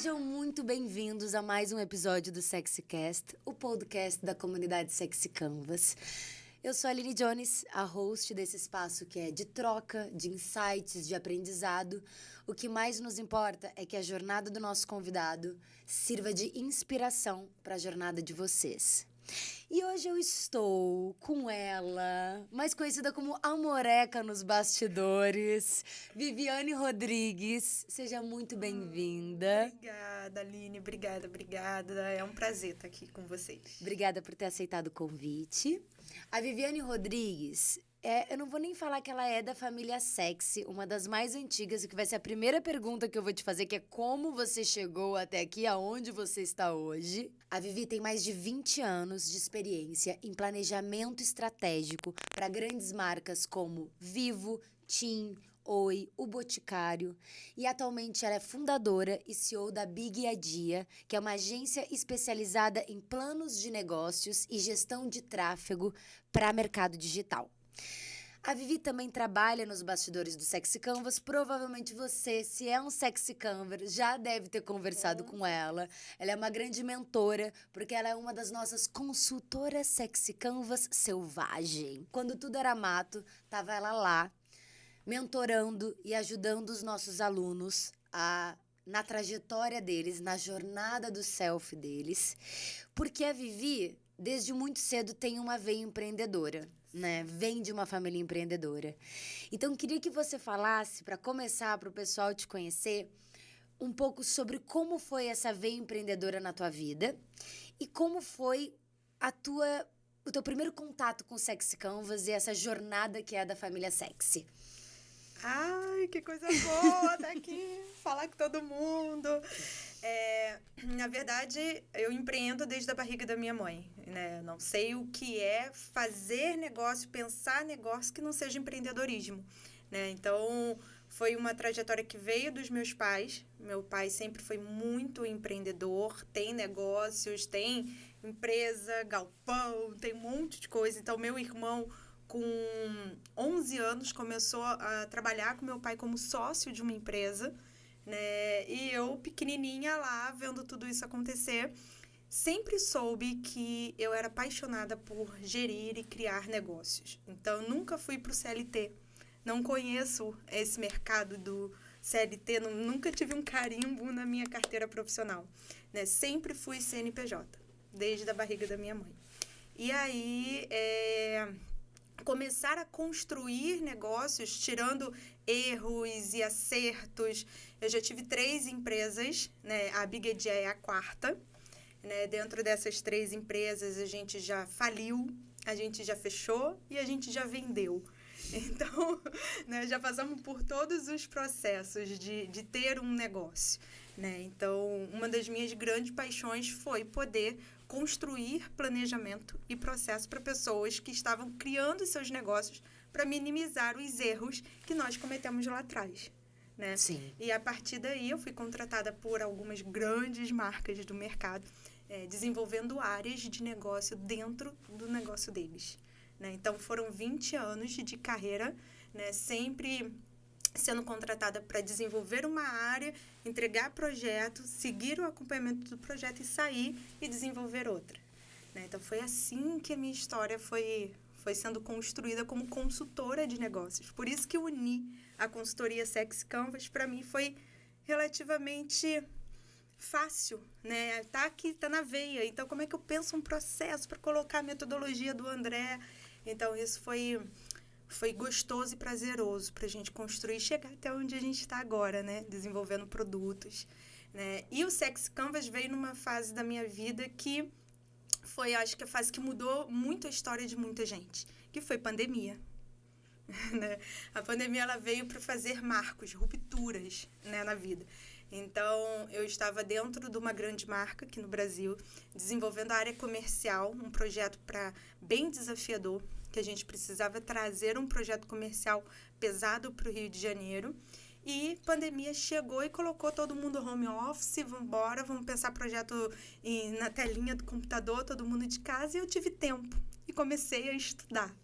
Sejam muito bem-vindos a mais um episódio do SexyCast, o podcast da comunidade Sexy Canvas. Eu sou a Aline Jones, a host desse espaço que é de troca, de insights, de aprendizado. O que mais nos importa é que a jornada do nosso convidado sirva de inspiração para a jornada de vocês. E hoje eu estou com ela, mais conhecida como Amoreca nos bastidores, Viviane Rodrigues. Seja muito bem-vinda. Obrigada, Aline. Obrigada. É um prazer estar aqui com vocês. Obrigada por ter aceitado o convite. A Viviane Rodrigues, eu não vou nem falar que ela é da família Sexy, uma das mais antigas, e que vai ser a primeira pergunta que eu vou te fazer, que é como você chegou até aqui, aonde você está hoje. A Vivi tem mais de 20 anos de experiência em planejamento estratégico para grandes marcas como Vivo, TIM, Oi, O Boticário, e atualmente ela é fundadora e CEO da Big Idea, que é uma agência especializada em planos de negócios e gestão de tráfego para mercado digital. A Vivi também trabalha nos bastidores do Sexy Canvas. Provavelmente você, se é um Sexy Canvas, já deve ter conversado com ela. Ela é uma grande mentora, porque ela é uma das nossas consultoras Sexy Canvas selvagem. Quando tudo era mato, tava ela lá, mentorando e ajudando os nossos alunos na trajetória deles, na jornada do selfie deles. Porque a Vivi, desde muito cedo, tem uma veia empreendedora, né? Vem de uma família empreendedora. Então, queria que você falasse, para começar, para o pessoal te conhecer, um pouco sobre como foi essa veia empreendedora na tua vida e como foi o teu primeiro contato com o Sexy Canvas e essa jornada que é a da família Sexy. Ai, que coisa boa estar aqui, falar com todo mundo. Na verdade, eu empreendo desde a barriga da minha mãe, né? Não sei o que é fazer negócio, pensar negócio que não seja empreendedorismo, né? Então, foi uma trajetória que veio dos meus pais. Meu pai sempre foi muito empreendedor, tem negócios, tem empresa, galpão, tem um monte de coisa. Então, meu irmão, com 11 anos, começou a trabalhar com meu pai como sócio de uma empresa, né? E eu, pequenininha lá, vendo tudo isso acontecer, sempre soube que eu era apaixonada por gerir e criar negócios. Então, nunca fui para o CLT. Não conheço esse mercado do CLT, nunca tive um carimbo na minha carteira profissional, né? Sempre fui CNPJ, desde a barriga da minha mãe. E aí, começar a construir negócios, tirando erros e acertos. Eu já tive 3 empresas, né? A Big Idea é a 4ª. Né? Dentro dessas 3 empresas, a gente já faliu, a gente já fechou e a gente já vendeu. Então, né, já passamos por todos os processos de ter um negócio, né? Então, uma das minhas grandes paixões foi poder construir planejamento e processo para pessoas que estavam criando seus negócios para minimizar os erros que nós cometemos lá atrás, né? Sim. E a partir daí eu fui contratada por algumas grandes marcas do mercado, desenvolvendo áreas de negócio dentro do negócio deles. Né? Então, foram 20 anos de carreira, né? Sempre sendo contratada para desenvolver uma área, entregar projeto, seguir o acompanhamento do projeto e sair e desenvolver outra. Né? Então, foi assim que a minha história foi sendo construída como consultora de negócios. Por isso que eu uni a consultoria Sexy Canvas, para mim foi relativamente fácil, né? Tá aqui, tá na veia. Então, como é que eu penso um processo para colocar a metodologia do André? Então, isso foi gostoso e prazeroso para a gente construir e chegar até onde a gente está agora, né? Desenvolvendo produtos, né? E o Sexy Canvas veio numa fase da minha vida que foi, acho que a fase que mudou muito a história de muita gente, que foi pandemia. Né? A pandemia ela veio para fazer marcos, rupturas, né, na vida. Então, eu estava dentro de uma grande marca aqui no Brasil, desenvolvendo a área comercial, um projeto bem desafiador, que a gente precisava trazer um projeto comercial pesado para o Rio de Janeiro. E a pandemia chegou e colocou todo mundo home office, vamos embora, vamos pensar projeto na telinha do computador, todo mundo de casa, e eu tive tempo e comecei a estudar.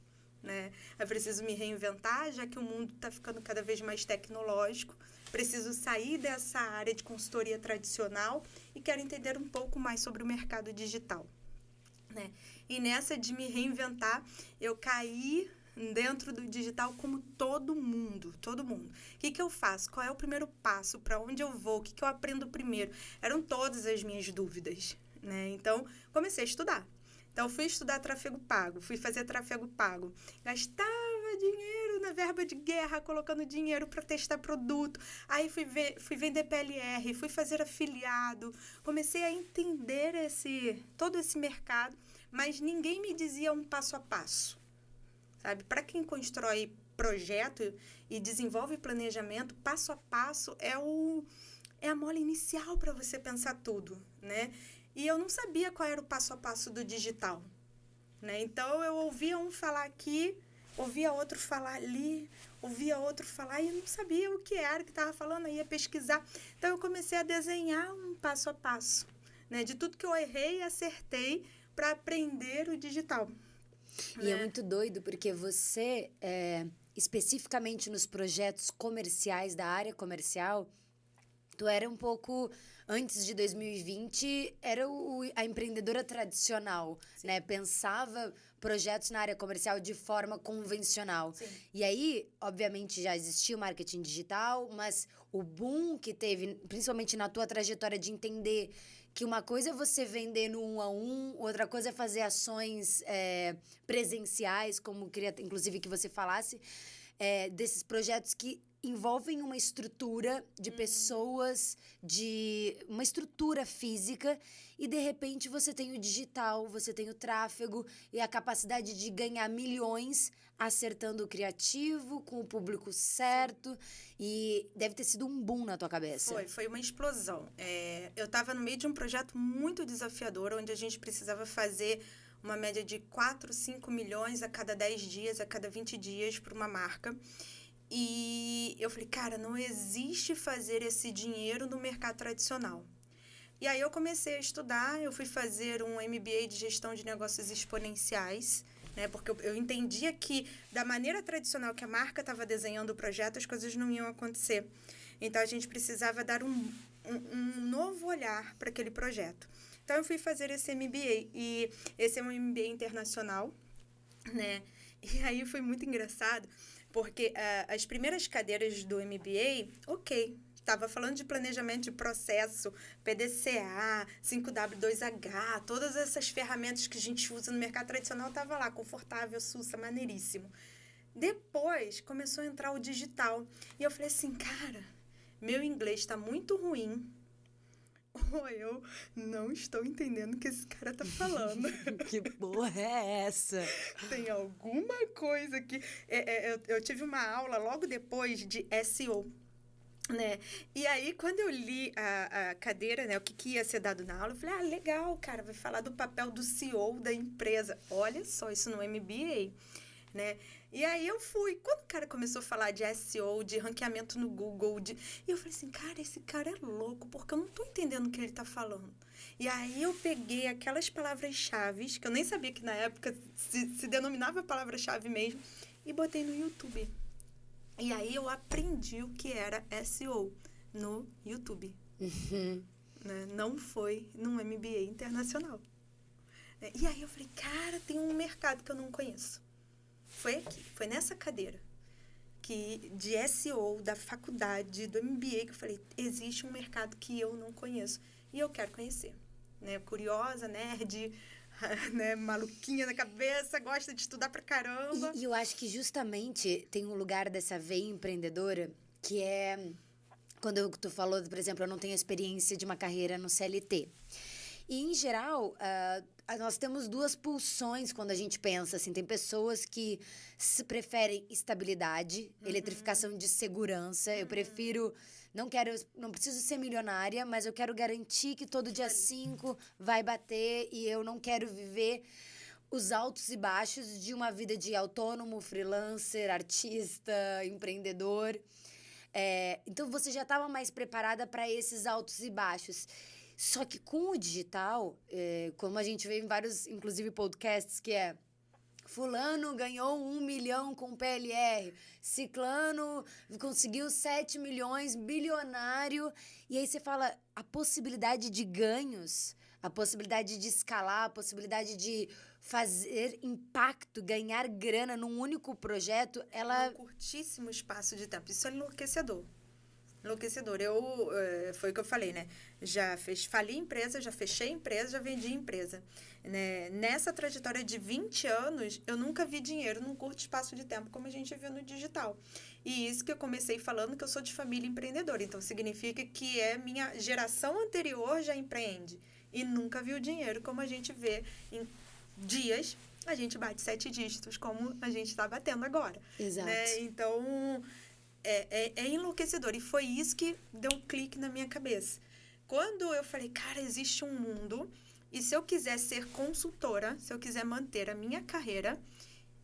Né? Eu preciso me reinventar, já que o mundo está ficando cada vez mais tecnológico. preciso sair dessa área de consultoria tradicional e quero entender um pouco mais sobre o mercado digital, né? E nessa de me reinventar, eu caí dentro do digital como todo mundo. O que eu faço? Qual é o primeiro passo? Para onde eu vou? O que eu aprendo primeiro? Eram todas as minhas dúvidas, né? Então, comecei a estudar. Então, fui estudar tráfego pago, fui fazer tráfego pago. Gastava dinheiro na verba de guerra, colocando dinheiro para testar produto. Aí fui vender PLR, fui fazer afiliado. Comecei a entender todo esse mercado, mas ninguém me dizia um passo a passo. Sabe? Para quem constrói projeto e desenvolve planejamento, passo a passo é a mole inicial para você pensar tudo, né? E eu não sabia qual era o passo a passo do digital, né? Então, eu ouvia um falar aqui, ouvia outro falar ali, ouvia outro falar e eu não sabia o que era que estava falando, eu ia pesquisar. Então, eu comecei a desenhar um passo a passo, né? De tudo que eu errei e acertei para aprender o digital. E é muito doido, porque você, especificamente nos projetos comerciais, da área comercial, tu era um pouco, antes de 2020, era a empreendedora tradicional, né? Pensava projetos na área comercial de forma convencional. Sim. E aí, obviamente, já existia o marketing digital, mas o boom que teve, principalmente na tua trajetória de entender que uma coisa é você vender no 1 a 1, outra coisa é fazer ações presenciais, como queria, inclusive, que você falasse, desses projetos que envolvem uma estrutura de pessoas, de uma estrutura física, e de repente você tem o digital, você tem o tráfego e a capacidade de ganhar milhões acertando o criativo, com o público certo. E deve ter sido um boom na tua cabeça. Foi uma explosão. Eu estava no meio de um projeto muito desafiador, onde a gente precisava fazer uma média de 4, 5 milhões a cada 10 dias, a cada 20 dias para uma marca. E eu falei, cara, não existe fazer esse dinheiro no mercado tradicional. E aí eu comecei a estudar, eu fui fazer um MBA de gestão de negócios exponenciais, né? Porque eu entendia que da maneira tradicional que a marca estava desenhando o projeto, as coisas não iam acontecer. Então, a gente precisava dar um novo olhar para aquele projeto. Então, eu fui fazer esse MBA. E esse é um MBA internacional, né? E aí foi muito engraçado, porque as primeiras cadeiras do MBA, estava falando de planejamento de processo, PDCA, 5W2H, todas essas ferramentas que a gente usa no mercado tradicional, estava lá, confortável, sussa, maneiríssimo. Depois, começou a entrar o digital. E eu falei assim, cara, meu inglês está muito ruim. Ou eu não estou entendendo o que esse cara tá falando. Que porra é essa? Tem alguma coisa que... eu tive uma aula logo depois de SEO, né? E aí, quando eu li a cadeira, né, o que ia ser dado na aula, eu falei, legal, cara, vai falar do papel do CEO da empresa. Olha só, isso no MBA, né? E aí eu fui. Quando o cara começou a falar de SEO, de ranqueamento no Google, e eu falei assim, cara, esse cara é louco, porque eu não tô entendendo o que ele tá falando. E aí eu peguei aquelas palavras-chave, que eu nem sabia que na época se denominava palavra-chave mesmo, e botei no YouTube. E aí eu aprendi o que era SEO no YouTube. Né? Não foi num MBA internacional. E aí eu falei, cara, tem um mercado que eu não conheço. Foi aqui, foi nessa cadeira de SEO, da faculdade, do MBA, que eu falei, existe um mercado que eu não conheço e eu quero conhecer. Né? Curiosa, nerd, né? Maluquinha na cabeça, gosta de estudar pra caramba. E eu acho que justamente tem um lugar dessa veia empreendedora que é... Quando tu falou, por exemplo, eu não tenho experiência de uma carreira no CLT. E, em geral, nós temos duas pulsões quando a gente pensa, assim. Tem pessoas que preferem estabilidade, eletrificação de segurança. Eu prefiro... Não preciso ser milionária, mas eu quero garantir que todo dia 5 vai bater e eu não quero viver os altos e baixos de uma vida de autônomo, freelancer, artista, empreendedor. Então, você já estava mais preparada para esses altos e baixos. Só que com o digital, como a gente vê em vários, inclusive, podcasts, que Fulano ganhou 1 milhão com PLR. Ciclano conseguiu 7 milhões, bilionário. E aí você fala, a possibilidade de ganhos, a possibilidade de escalar, a possibilidade de fazer impacto, ganhar grana num único projeto, ela... Num curtíssimo espaço de tempo. Isso é enlouquecedor. Enlouquecedor. Foi o que eu falei, né? Fali empresa, já fechei empresa, já vendi empresa. Né? Nessa trajetória de 20 anos, eu nunca vi dinheiro num curto espaço de tempo, como a gente viu no digital. E isso que eu comecei falando, que eu sou de família empreendedora. Então, significa que minha geração anterior já empreende. E nunca viu dinheiro, como a gente vê em dias, a gente bate 7 dígitos, como a gente está batendo agora. Exato. Né? Então... É enlouquecedor. E foi isso que deu um clique na minha cabeça. Quando eu falei, cara, existe um mundo, e se eu quiser ser consultora, se eu quiser manter a minha carreira,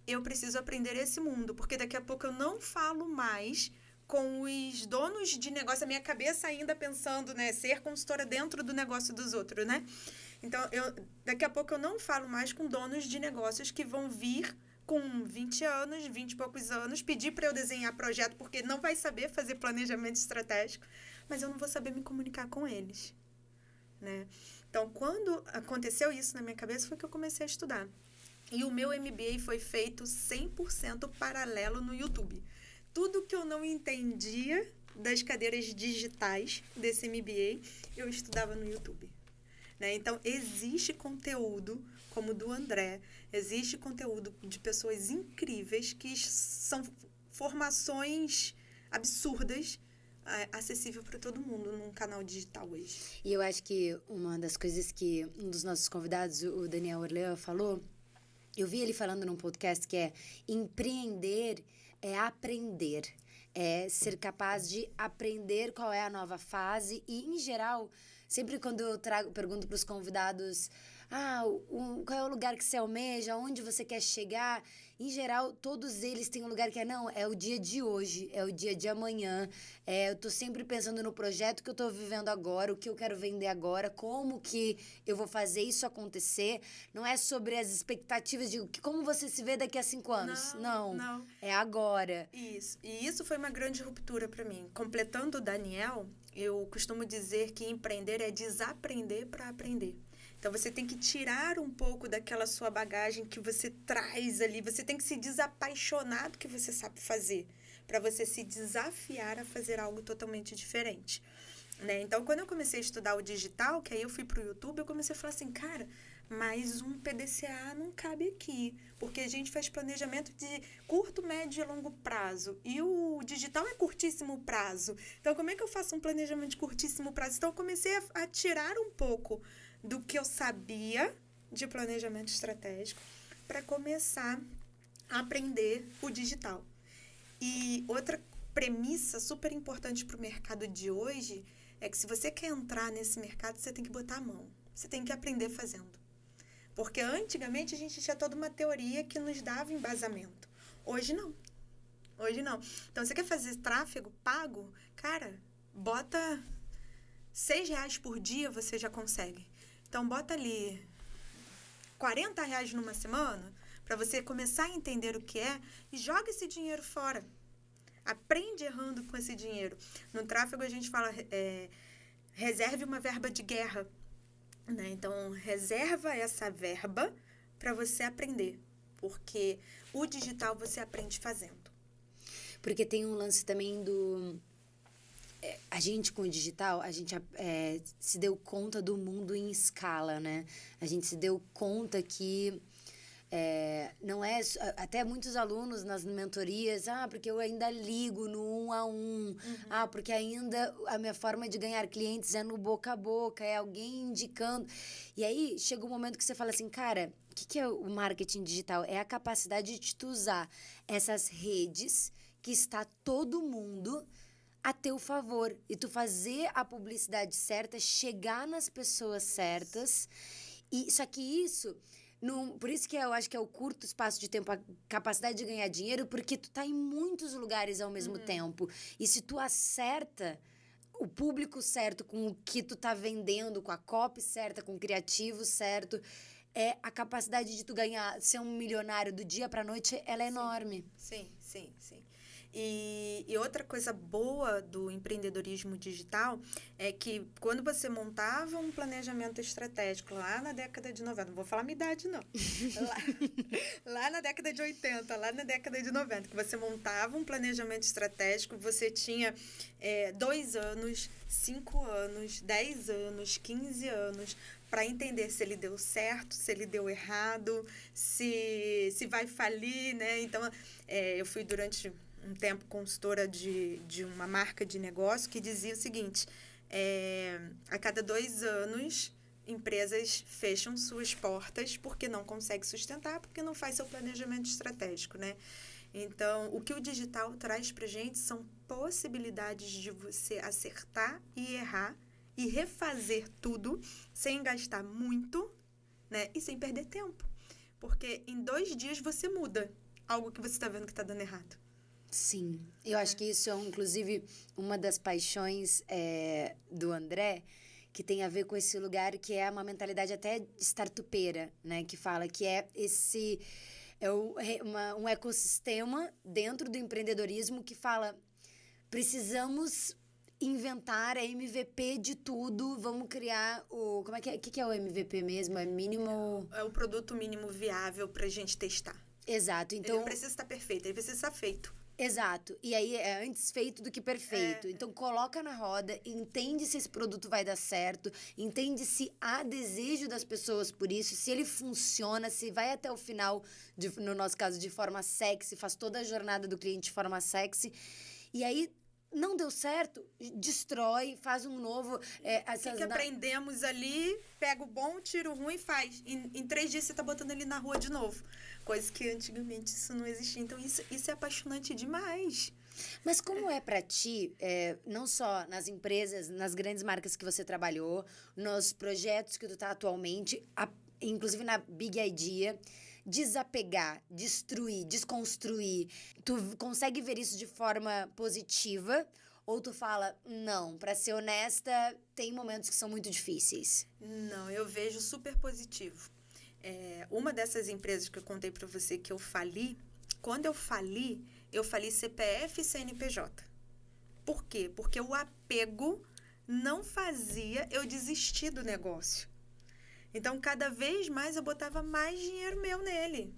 eu preciso aprender esse mundo, porque daqui a pouco eu não falo mais com os donos de negócio, a minha cabeça ainda pensando, né, ser consultora dentro do negócio dos outros, né? Então, daqui a pouco eu não falo mais com donos de negócios que vão vir com 20 anos, 20 e poucos anos, pedir para eu desenhar projeto, porque não vai saber fazer planejamento estratégico, mas eu não vou saber me comunicar com eles, né? Então, quando aconteceu isso na minha cabeça, foi que eu comecei a estudar. E o meu MBA foi feito 100% paralelo no YouTube. Tudo que eu não entendia das cadeiras digitais desse MBA, eu estudava no YouTube. Né? Então, existe conteúdo como o do André, existe conteúdo de pessoas incríveis que são formações absurdas, acessível para todo mundo num canal digital hoje. E eu acho que uma das coisas que um dos nossos convidados, o Daniel Orlean, falou, eu vi ele falando num podcast que é empreender é aprender, é ser capaz de aprender qual é a nova fase e, em geral, sempre quando eu pergunto para os convidados qual é o lugar que você almeja, onde você quer chegar, em geral, todos eles têm um lugar que é o dia de hoje, é o dia de amanhã, eu tô sempre pensando no projeto que eu tô vivendo agora, o que eu quero vender agora, como que eu vou fazer isso acontecer, não é sobre as expectativas de como você se vê daqui a 5 anos, não, é agora. Isso, e isso foi uma grande ruptura para mim. Completando o Daniel, eu costumo dizer que empreender é desaprender para aprender. Então, você tem que tirar um pouco daquela sua bagagem que você traz ali. Você tem que se desapaixonar do que você sabe fazer, para você se desafiar a fazer algo totalmente diferente. Né? Então, quando eu comecei a estudar o digital, que aí eu fui para o YouTube, eu comecei a falar assim, cara, mais um PDCA não cabe aqui, porque a gente faz planejamento de curto, médio e longo prazo, e o digital é curtíssimo prazo. Então, como é que eu faço um planejamento de curtíssimo prazo? Então, eu comecei a tirar um pouco do que eu sabia de planejamento estratégico para começar a aprender o digital. E outra premissa super importante para o mercado de hoje é que se você quer entrar nesse mercado, você tem que botar a mão. Você tem que aprender fazendo. Porque antigamente a gente tinha toda uma teoria que nos dava embasamento. Hoje não. Hoje não. Então, você quer fazer tráfego pago? Cara, bota R$6 por dia, você já consegue. Então, bota ali R$40 numa semana para você começar a entender o que é e joga esse dinheiro fora. Aprende errando com esse dinheiro. No tráfego, a gente fala, reserve uma verba de guerra. Né? Então, reserva essa verba para você aprender. Porque o digital você aprende fazendo. Porque tem um lance também do... A gente, com o digital, a gente se deu conta do mundo em escala, né? A gente se deu conta que não é... Até muitos alunos nas mentorias, porque eu ainda ligo no 1 a 1, porque ainda a minha forma de ganhar clientes é no boca a boca, é alguém indicando. E aí, chega um momento que você fala assim, cara, o que é o marketing digital? É a capacidade de tu usar essas redes que está todo mundo a teu favor. E tu fazer a publicidade certa, chegar nas pessoas certas. Só que isso... por isso que eu acho que é o curto espaço de tempo, a capacidade de ganhar dinheiro, porque tu tá em muitos lugares ao mesmo tempo. E se tu acerta o público certo com o que tu tá vendendo, com a copy certa, com o criativo certo, a capacidade de tu ganhar, ser um milionário do dia pra noite, ela é enorme. Sim. E outra coisa boa do empreendedorismo digital é que quando você montava um planejamento estratégico lá na década de 90, não vou falar minha idade, não. Lá na década de 80, lá na década de 90, que você montava um planejamento estratégico, você tinha 2 anos, 5 anos, 10 anos, 15 anos para entender se ele deu certo, se ele deu errado, se vai falir, né? Então, eu fui durante um tempo consultora de uma marca de negócio que dizia o seguinte, a cada 2 anos, empresas fecham suas portas porque não conseguem sustentar, porque não faz seu planejamento estratégico, né? Então, o que o digital traz para a gente são possibilidades de você acertar e errar e refazer tudo sem gastar muito, né? E sem perder tempo. Porque em 2 dias você muda algo que você está vendo que está dando errado. Sim, eu acho que isso é, inclusive, uma das paixões do André, que tem a ver com esse lugar que é uma mentalidade até startupeira, né? Que fala que um ecossistema dentro do empreendedorismo que fala, precisamos inventar a MVP de tudo, vamos criar o... Como é que é? O que é o MVP mesmo? É mínimo... É o produto mínimo viável pra gente testar. Exato, então... Ele não precisa estar perfeito, ele precisa estar feito. Exato, e aí é antes feito do que perfeito. Então coloca na roda, entende se esse produto vai dar certo, entende se há desejo das pessoas por isso, se ele funciona, se vai até o final, no nosso caso, de forma sexy, faz toda a jornada do cliente de forma sexy. E aí... Não deu certo, destrói, faz um novo... O que aprendemos ali, pega o bom, tira o ruim e faz. Em 3 dias você tá botando ele na rua de novo. Coisa que antigamente isso não existia. Então, isso é apaixonante demais. Mas como é pra ti, não só nas empresas, nas grandes marcas que você trabalhou, nos projetos que tu tá atualmente, inclusive na Big Idea... desapegar, destruir, desconstruir, tu consegue ver isso de forma positiva? Ou tu fala, não, pra ser honesta, tem momentos que são muito difíceis? Não, eu vejo super positivo. Uma dessas empresas que eu contei pra você que eu fali, quando eu fali CPF e CNPJ. Por quê? Porque o apego não fazia eu desistir do negócio. Então, cada vez mais eu botava mais dinheiro meu nele.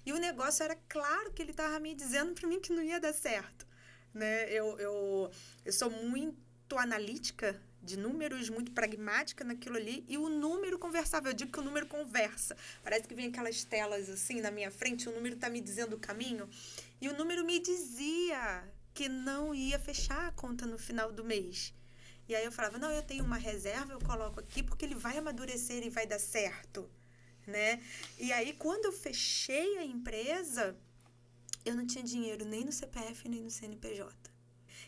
E o negócio era claro que ele estava me dizendo para mim que não ia dar certo. Né? Eu sou muito analítica de números, muito pragmática naquilo ali. E o número conversava. Eu digo que o número conversa. Parece que vem aquelas telas assim na minha frente, o número está me dizendo o caminho. E o número me dizia que não ia fechar a conta no final do mês. E aí eu falava, não, eu tenho uma reserva, eu coloco aqui porque ele vai amadurecer e vai dar certo, né? E aí, quando eu fechei a empresa, eu não tinha dinheiro nem no CPF, nem no CNPJ.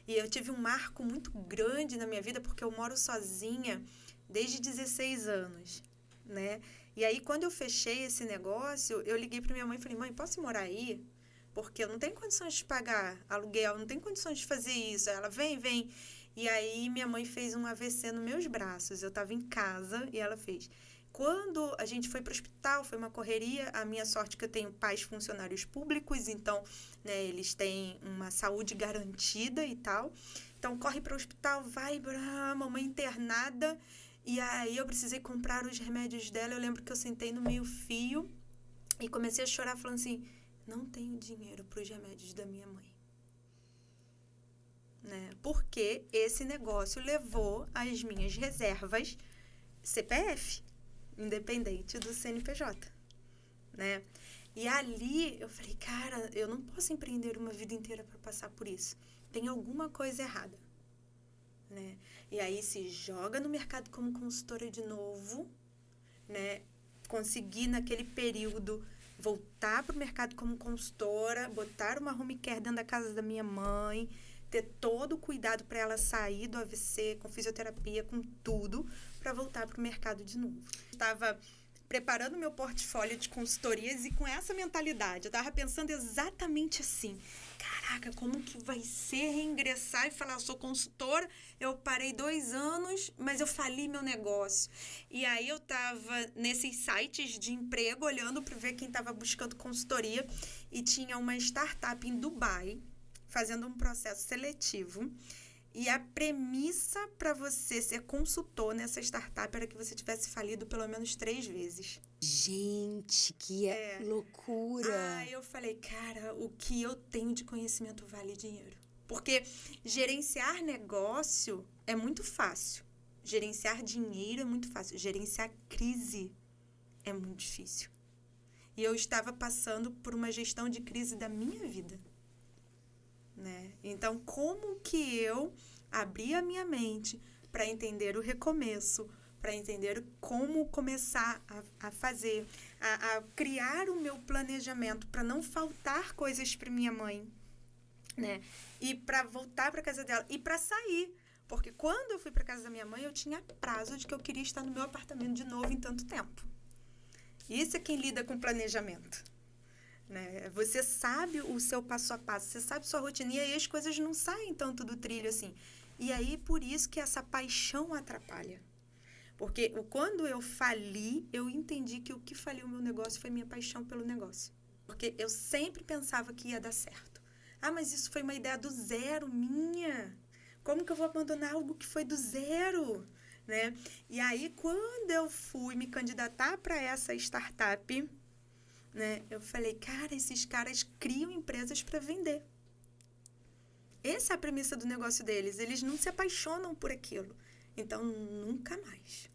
E eu tive um marco muito grande na minha vida porque eu moro sozinha desde 16 anos, né? E aí, quando eu fechei esse negócio, eu liguei para minha mãe e falei, mãe, posso morar aí? Porque eu não tenho condições de pagar aluguel, não tenho condições de fazer isso. Ela, vem. E aí, minha mãe fez um AVC nos meus braços. Eu estava em casa e ela fez. Quando a gente foi para o hospital, foi uma correria. A minha sorte é que eu tenho pais funcionários públicos, então, né, eles têm uma saúde garantida e tal. Então, corre para o hospital, vai, mamãe internada. E aí, eu precisei comprar os remédios dela. Eu lembro que eu sentei no meio-fio e comecei a chorar, falando assim, não tenho dinheiro para os remédios da minha mãe. Né? Porque esse negócio levou as minhas reservas CPF, independente do CNPJ, né? E ali eu falei, cara, eu não posso empreender uma vida inteira para passar por isso. Tem alguma coisa errada, né? E aí se joga no mercado como consultora de novo, né? Consegui naquele período voltar para o mercado como consultora, botar uma home care dentro da casa da minha mãe, ter todo o cuidado para ela sair do AVC, com fisioterapia, com tudo, para voltar para o mercado de novo. Estava preparando meu portfólio de consultorias e com essa mentalidade, eu estava pensando exatamente assim, caraca, como que vai ser reingressar e falar, eu sou consultora, eu parei 2 anos, mas eu fali meu negócio. E aí eu tava nesses sites de emprego, olhando para ver quem tava buscando consultoria, e tinha uma startup em Dubai, fazendo um processo seletivo, e a premissa para você ser consultor nessa startup era que você tivesse falido pelo menos 3 vezes. Gente, que loucura! Aí eu falei, cara, o que eu tenho de conhecimento vale dinheiro. Porque gerenciar negócio é muito fácil. Gerenciar dinheiro é muito fácil. Gerenciar crise é muito difícil. E eu estava passando por uma gestão de crise da minha vida. Né? Então, como que eu abri a minha mente para entender o recomeço, para entender como começar a fazer, a criar o meu planejamento para não faltar coisas para minha mãe, né? E para voltar para casa dela e para sair, porque quando eu fui para casa da minha mãe eu tinha prazo de que eu queria estar no meu apartamento de novo em tanto tempo. Isso é quem lida com planejamento. Né? Você sabe o seu passo a passo, você sabe sua rotina, e aí as coisas não saem tanto do trilho assim. E aí, por isso que essa paixão atrapalha. Porque quando eu fali, eu entendi que o que faliu o meu negócio foi minha paixão pelo negócio. Porque eu sempre pensava que ia dar certo. Ah, mas isso foi uma ideia do zero minha. Como que eu vou abandonar algo que foi do zero? Né? E aí, quando eu fui me candidatar para essa startup, né, eu falei, cara, esses caras criam empresas para vender. Essa é a premissa do negócio deles. Eles não se apaixonam por aquilo. Então, nunca mais.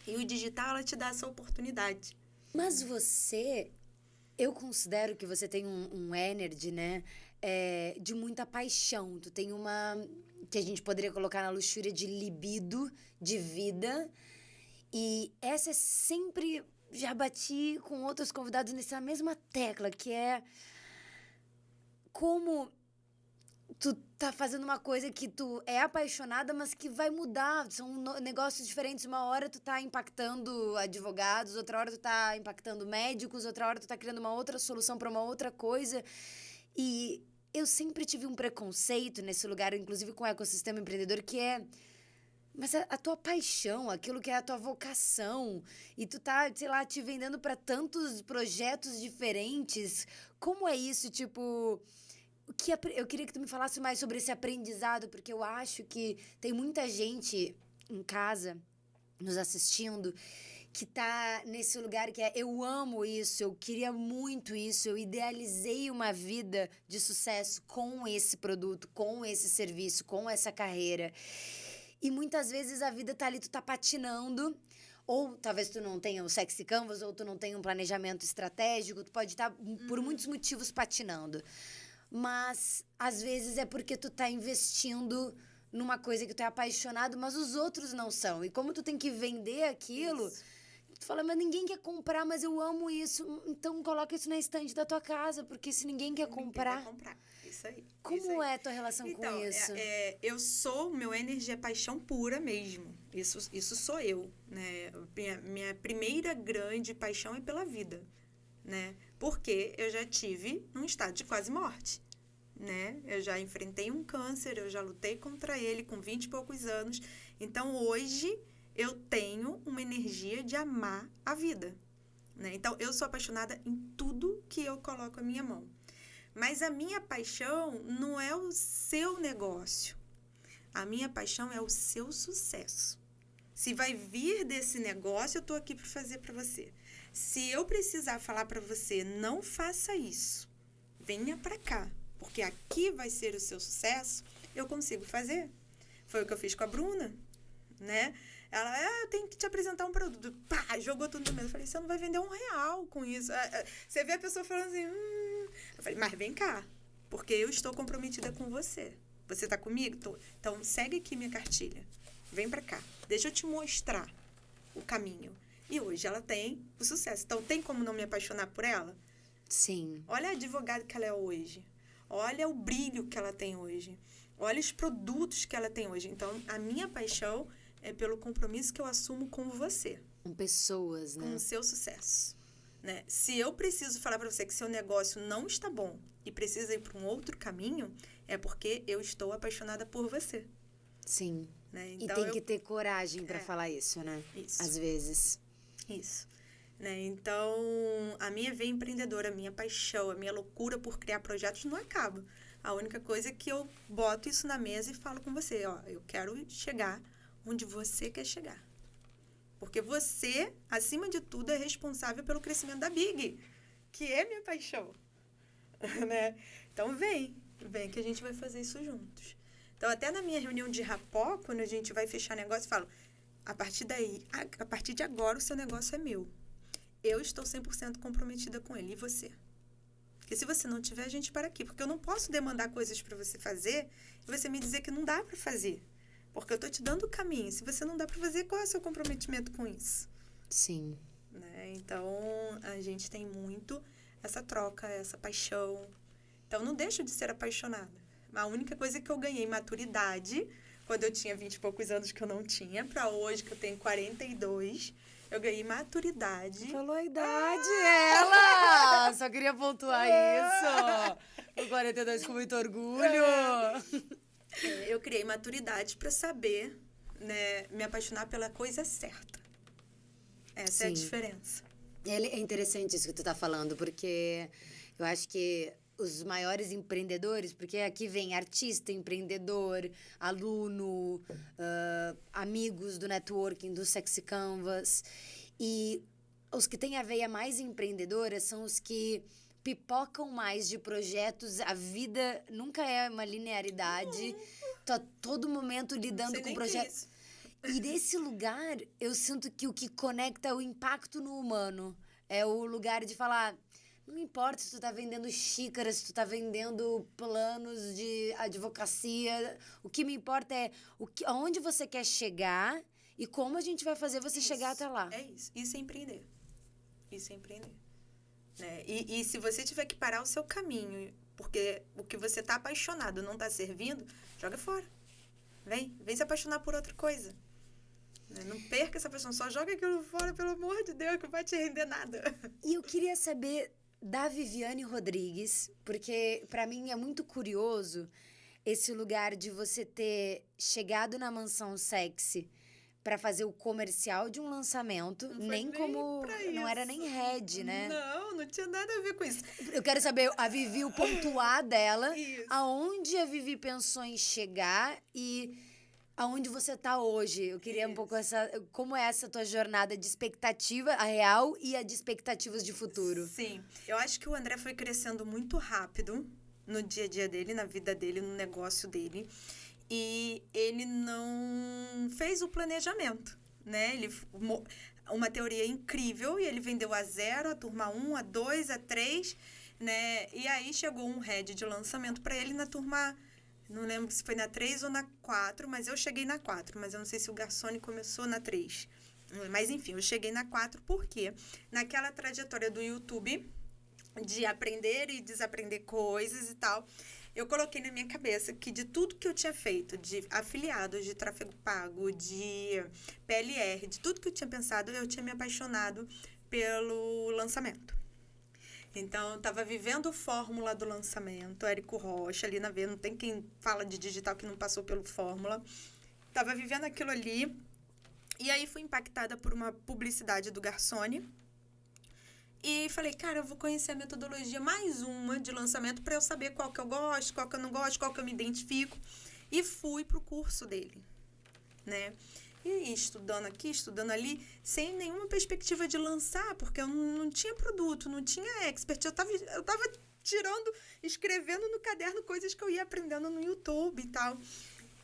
E o digital, ela te dá essa oportunidade. Mas você, eu considero que você tem um energy, né, de muita paixão. Tu tem uma, que a gente poderia colocar na luxúria de libido, de vida. E essa é sempre... Já bati com outros convidados nessa mesma tecla, que é como tu tá fazendo uma coisa que tu é apaixonada, mas que vai mudar. São negócios diferentes. Uma hora tu tá impactando advogados, outra hora tu tá impactando médicos, outra hora tu tá criando uma outra solução para uma outra coisa. E eu sempre tive um preconceito nesse lugar, inclusive com o ecossistema empreendedor, que é... Mas a tua paixão, aquilo que é a tua vocação, e tu tá, sei lá, te vendendo para tantos projetos diferentes. Como é isso, tipo... Eu queria que tu me falasse mais sobre esse aprendizado, porque eu acho que tem muita gente em casa, nos assistindo, que tá nesse lugar que é, eu amo isso, eu queria muito isso, eu idealizei uma vida de sucesso com esse produto, com esse serviço, com essa carreira. E muitas vezes a vida tá ali, tu tá patinando, ou talvez tu não tenha o sexy canvas, ou tu não tenha um planejamento estratégico, tu pode estar por muitos motivos patinando. Mas às vezes é porque tu tá investindo numa coisa que tu é apaixonado, mas os outros não são. E como tu tem que vender aquilo, tu fala, mas ninguém quer comprar, mas eu amo isso. Então coloca isso na estante da tua casa, porque se ninguém quer comprar... Ninguém quer comprar. Isso aí. Como é a tua relação com isso? Eu sou, meu energia é paixão pura mesmo. Isso sou eu, né? Minha primeira grande paixão é pela vida, né? Porque eu já tive um estado de quase morte, né? Eu já enfrentei um câncer, eu já lutei contra ele com 20 e poucos anos. Então, hoje, eu tenho uma energia de amar a vida, né? Então, eu sou apaixonada em tudo que eu coloco a minha mão. Mas a minha paixão não é o seu negócio. A minha paixão é o seu sucesso. Se vai vir desse negócio, eu estou aqui para fazer para você. Se eu precisar falar para você, não faça isso, venha para cá, porque aqui vai ser o seu sucesso, eu consigo fazer. Foi o que eu fiz com a Bruna, né? Ela, eu tenho que te apresentar um produto. Pá, jogou tudo no meio. Eu falei, você não vai vender R$1 com isso. Você vê a pessoa falando assim, Eu falei, mas vem cá, porque eu estou comprometida com você. Você tá comigo? Tô. Então, segue aqui minha cartilha. Vem pra cá. Deixa eu te mostrar o caminho. E hoje ela tem o sucesso. Então, tem como não me apaixonar por ela? Sim. Olha a advogada que ela é hoje. Olha o brilho que ela tem hoje. Olha os produtos que ela tem hoje. Então, a minha paixão é pelo compromisso que eu assumo com você. Com pessoas, né? Com o seu sucesso. né? Se eu preciso falar para você que seu negócio não está bom e precisa ir para um outro caminho, é porque eu estou apaixonada por você. Sim. Né? E Então, tem que ter coragem para falar isso, né? Isso. Às vezes. Isso. Né? Então, a minha veia empreendedora, a minha paixão, a minha loucura por criar projetos não acaba. A única coisa é que eu boto isso na mesa e falo com você, ó, eu quero chegar onde você quer chegar. Porque você, acima de tudo, é responsável pelo crescimento da Big, que é minha paixão. Né? Então, vem que a gente vai fazer isso juntos. Então, até na minha reunião de rapó, quando a gente vai fechar negócio, eu falo, a partir de agora, o seu negócio é meu. Eu estou 100% comprometida com ele. E você? Porque se você não tiver, a gente para aqui. Porque eu não posso demandar coisas para você fazer e você me dizer que não dá para fazer. Porque eu estou te dando o caminho. Se você não dá para fazer, qual é o seu comprometimento com isso? Sim. Né? Então, a gente tem muito essa troca, essa paixão. Então, não deixo de ser apaixonada. A única coisa que eu ganhei maturidade, quando eu tinha 20 e poucos anos que eu não tinha, para hoje que eu tenho 42, eu ganhei maturidade. Falou a idade, ela! Só queria pontuar isso. O 42 com muito orgulho. Eu criei maturidade para saber, né, me apaixonar pela coisa certa. Essa é a diferença. É interessante isso que tu tá falando, porque eu acho que os maiores empreendedores, porque aqui vem artista, empreendedor, aluno, amigos do networking, do Sexy Canvas. E os que têm a veia mais empreendedora são os que pipocam mais de projetos. A vida nunca é uma linearidade. Tô a todo momento lidando com projetos. E nesse lugar, eu sinto que o que conecta é o impacto no humano. É o lugar de falar... Não importa se tu tá vendendo xícaras, se tu tá vendendo planos de advocacia. O que me importa é aonde você quer chegar e como a gente vai fazer você chegar até lá. É isso. Isso é empreender. Isso é empreender. Né? E se você tiver que parar o seu caminho, porque o que você tá apaixonado não tá servindo, joga fora. Vem se apaixonar por outra coisa. Não perca essa paixão. Só joga aquilo fora, pelo amor de Deus, que não vai te render nada. E eu queria saber... da Viviane Rodrigues, porque para mim é muito curioso esse lugar de você ter chegado na Mansão Sexy para fazer o comercial de um lançamento, não era nem head, né? Não tinha nada a ver com isso. Eu quero saber a Vivi, o pontuar dela, aonde a Vivi pensou em chegar e aonde você tá hoje. Eu queria um pouco como é essa tua jornada de expectativa, a real, e a de expectativas de futuro. Sim. Eu acho que o André foi crescendo muito rápido no dia a dia dele, na vida dele, no negócio dele. E ele não fez o planejamento, né? Uma teoria incrível, e ele vendeu a 0, a turma 1, a 2, a 3, né? E aí chegou um head de lançamento para ele na turma... Não lembro se foi na 3 ou na 4, mas eu cheguei na 4. Mas eu não sei se o Garçone começou na 3. Mas, enfim, eu cheguei na 4 porque naquela trajetória do YouTube de aprender e desaprender coisas e tal, eu coloquei na minha cabeça que de tudo que eu tinha feito, de afiliados, de tráfego pago, de PLR, de tudo que eu tinha pensado, eu tinha me apaixonado pelo lançamento. Então, eu estava vivendo a fórmula do lançamento, Érico Rocha, ali na veia, não tem quem fala de digital que não passou pelo fórmula. Estava vivendo aquilo ali, e aí fui impactada por uma publicidade do Garçone. E falei, cara, eu vou conhecer a metodologia mais uma de lançamento para eu saber qual que eu gosto, qual que eu não gosto, qual que eu me identifico. E fui pro curso dele, né? E estudando aqui, estudando ali, sem nenhuma perspectiva de lançar, porque eu não tinha produto, não tinha expert. Eu tava escrevendo no caderno coisas que eu ia aprendendo no YouTube e tal.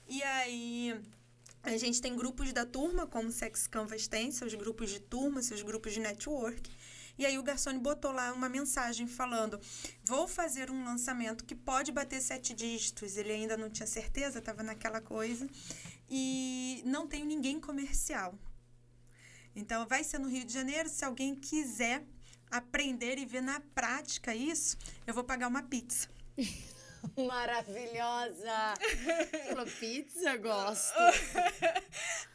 E aí, a gente tem grupos da turma, como Sexy Canvas tem, seus grupos de turma, seus grupos de network. E aí o Garçone botou lá uma mensagem falando, vou fazer um lançamento que pode bater 7 dígitos. Ele ainda não tinha certeza, estava naquela coisa. E não tenho ninguém comercial. Então, vai ser no Rio de Janeiro. Se alguém quiser aprender e ver na prática isso, eu vou pagar uma pizza. Maravilhosa! Falou, pizza, gosto.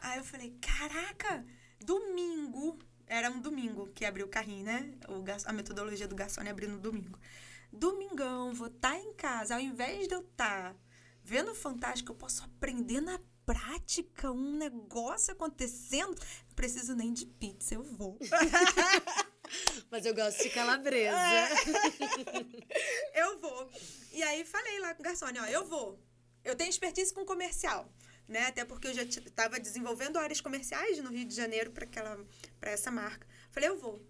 Aí eu falei, caraca, domingo, Era um domingo que abriu o carrinho, né? A metodologia do garçom é abrir no domingo. Domingão, vou estar em casa. Ao invés de eu estar vendo o Fantástico, eu posso aprender na prática um negócio acontecendo. Não preciso nem de pizza, eu vou. Mas eu gosto de calabresa. Eu vou. E aí falei lá com o garçom, ó, eu vou. Eu tenho expertise com comercial, né? Até porque eu já estava desenvolvendo áreas comerciais no Rio de Janeiro para essa marca. Falei, eu vou.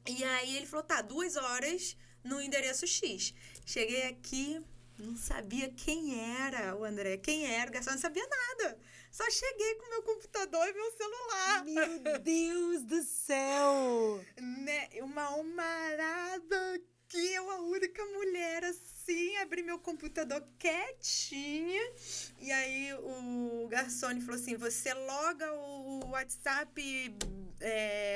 E aí ele falou, tá, 2 horas no endereço X. Cheguei aqui, não sabia quem era o André, o garçom não sabia nada. Só cheguei com meu computador e meu celular. Meu Deus do céu! Né? Uma almarada que eu, a única mulher assim, abri meu computador quietinha. E aí o garçom falou assim, você loga o WhatsApp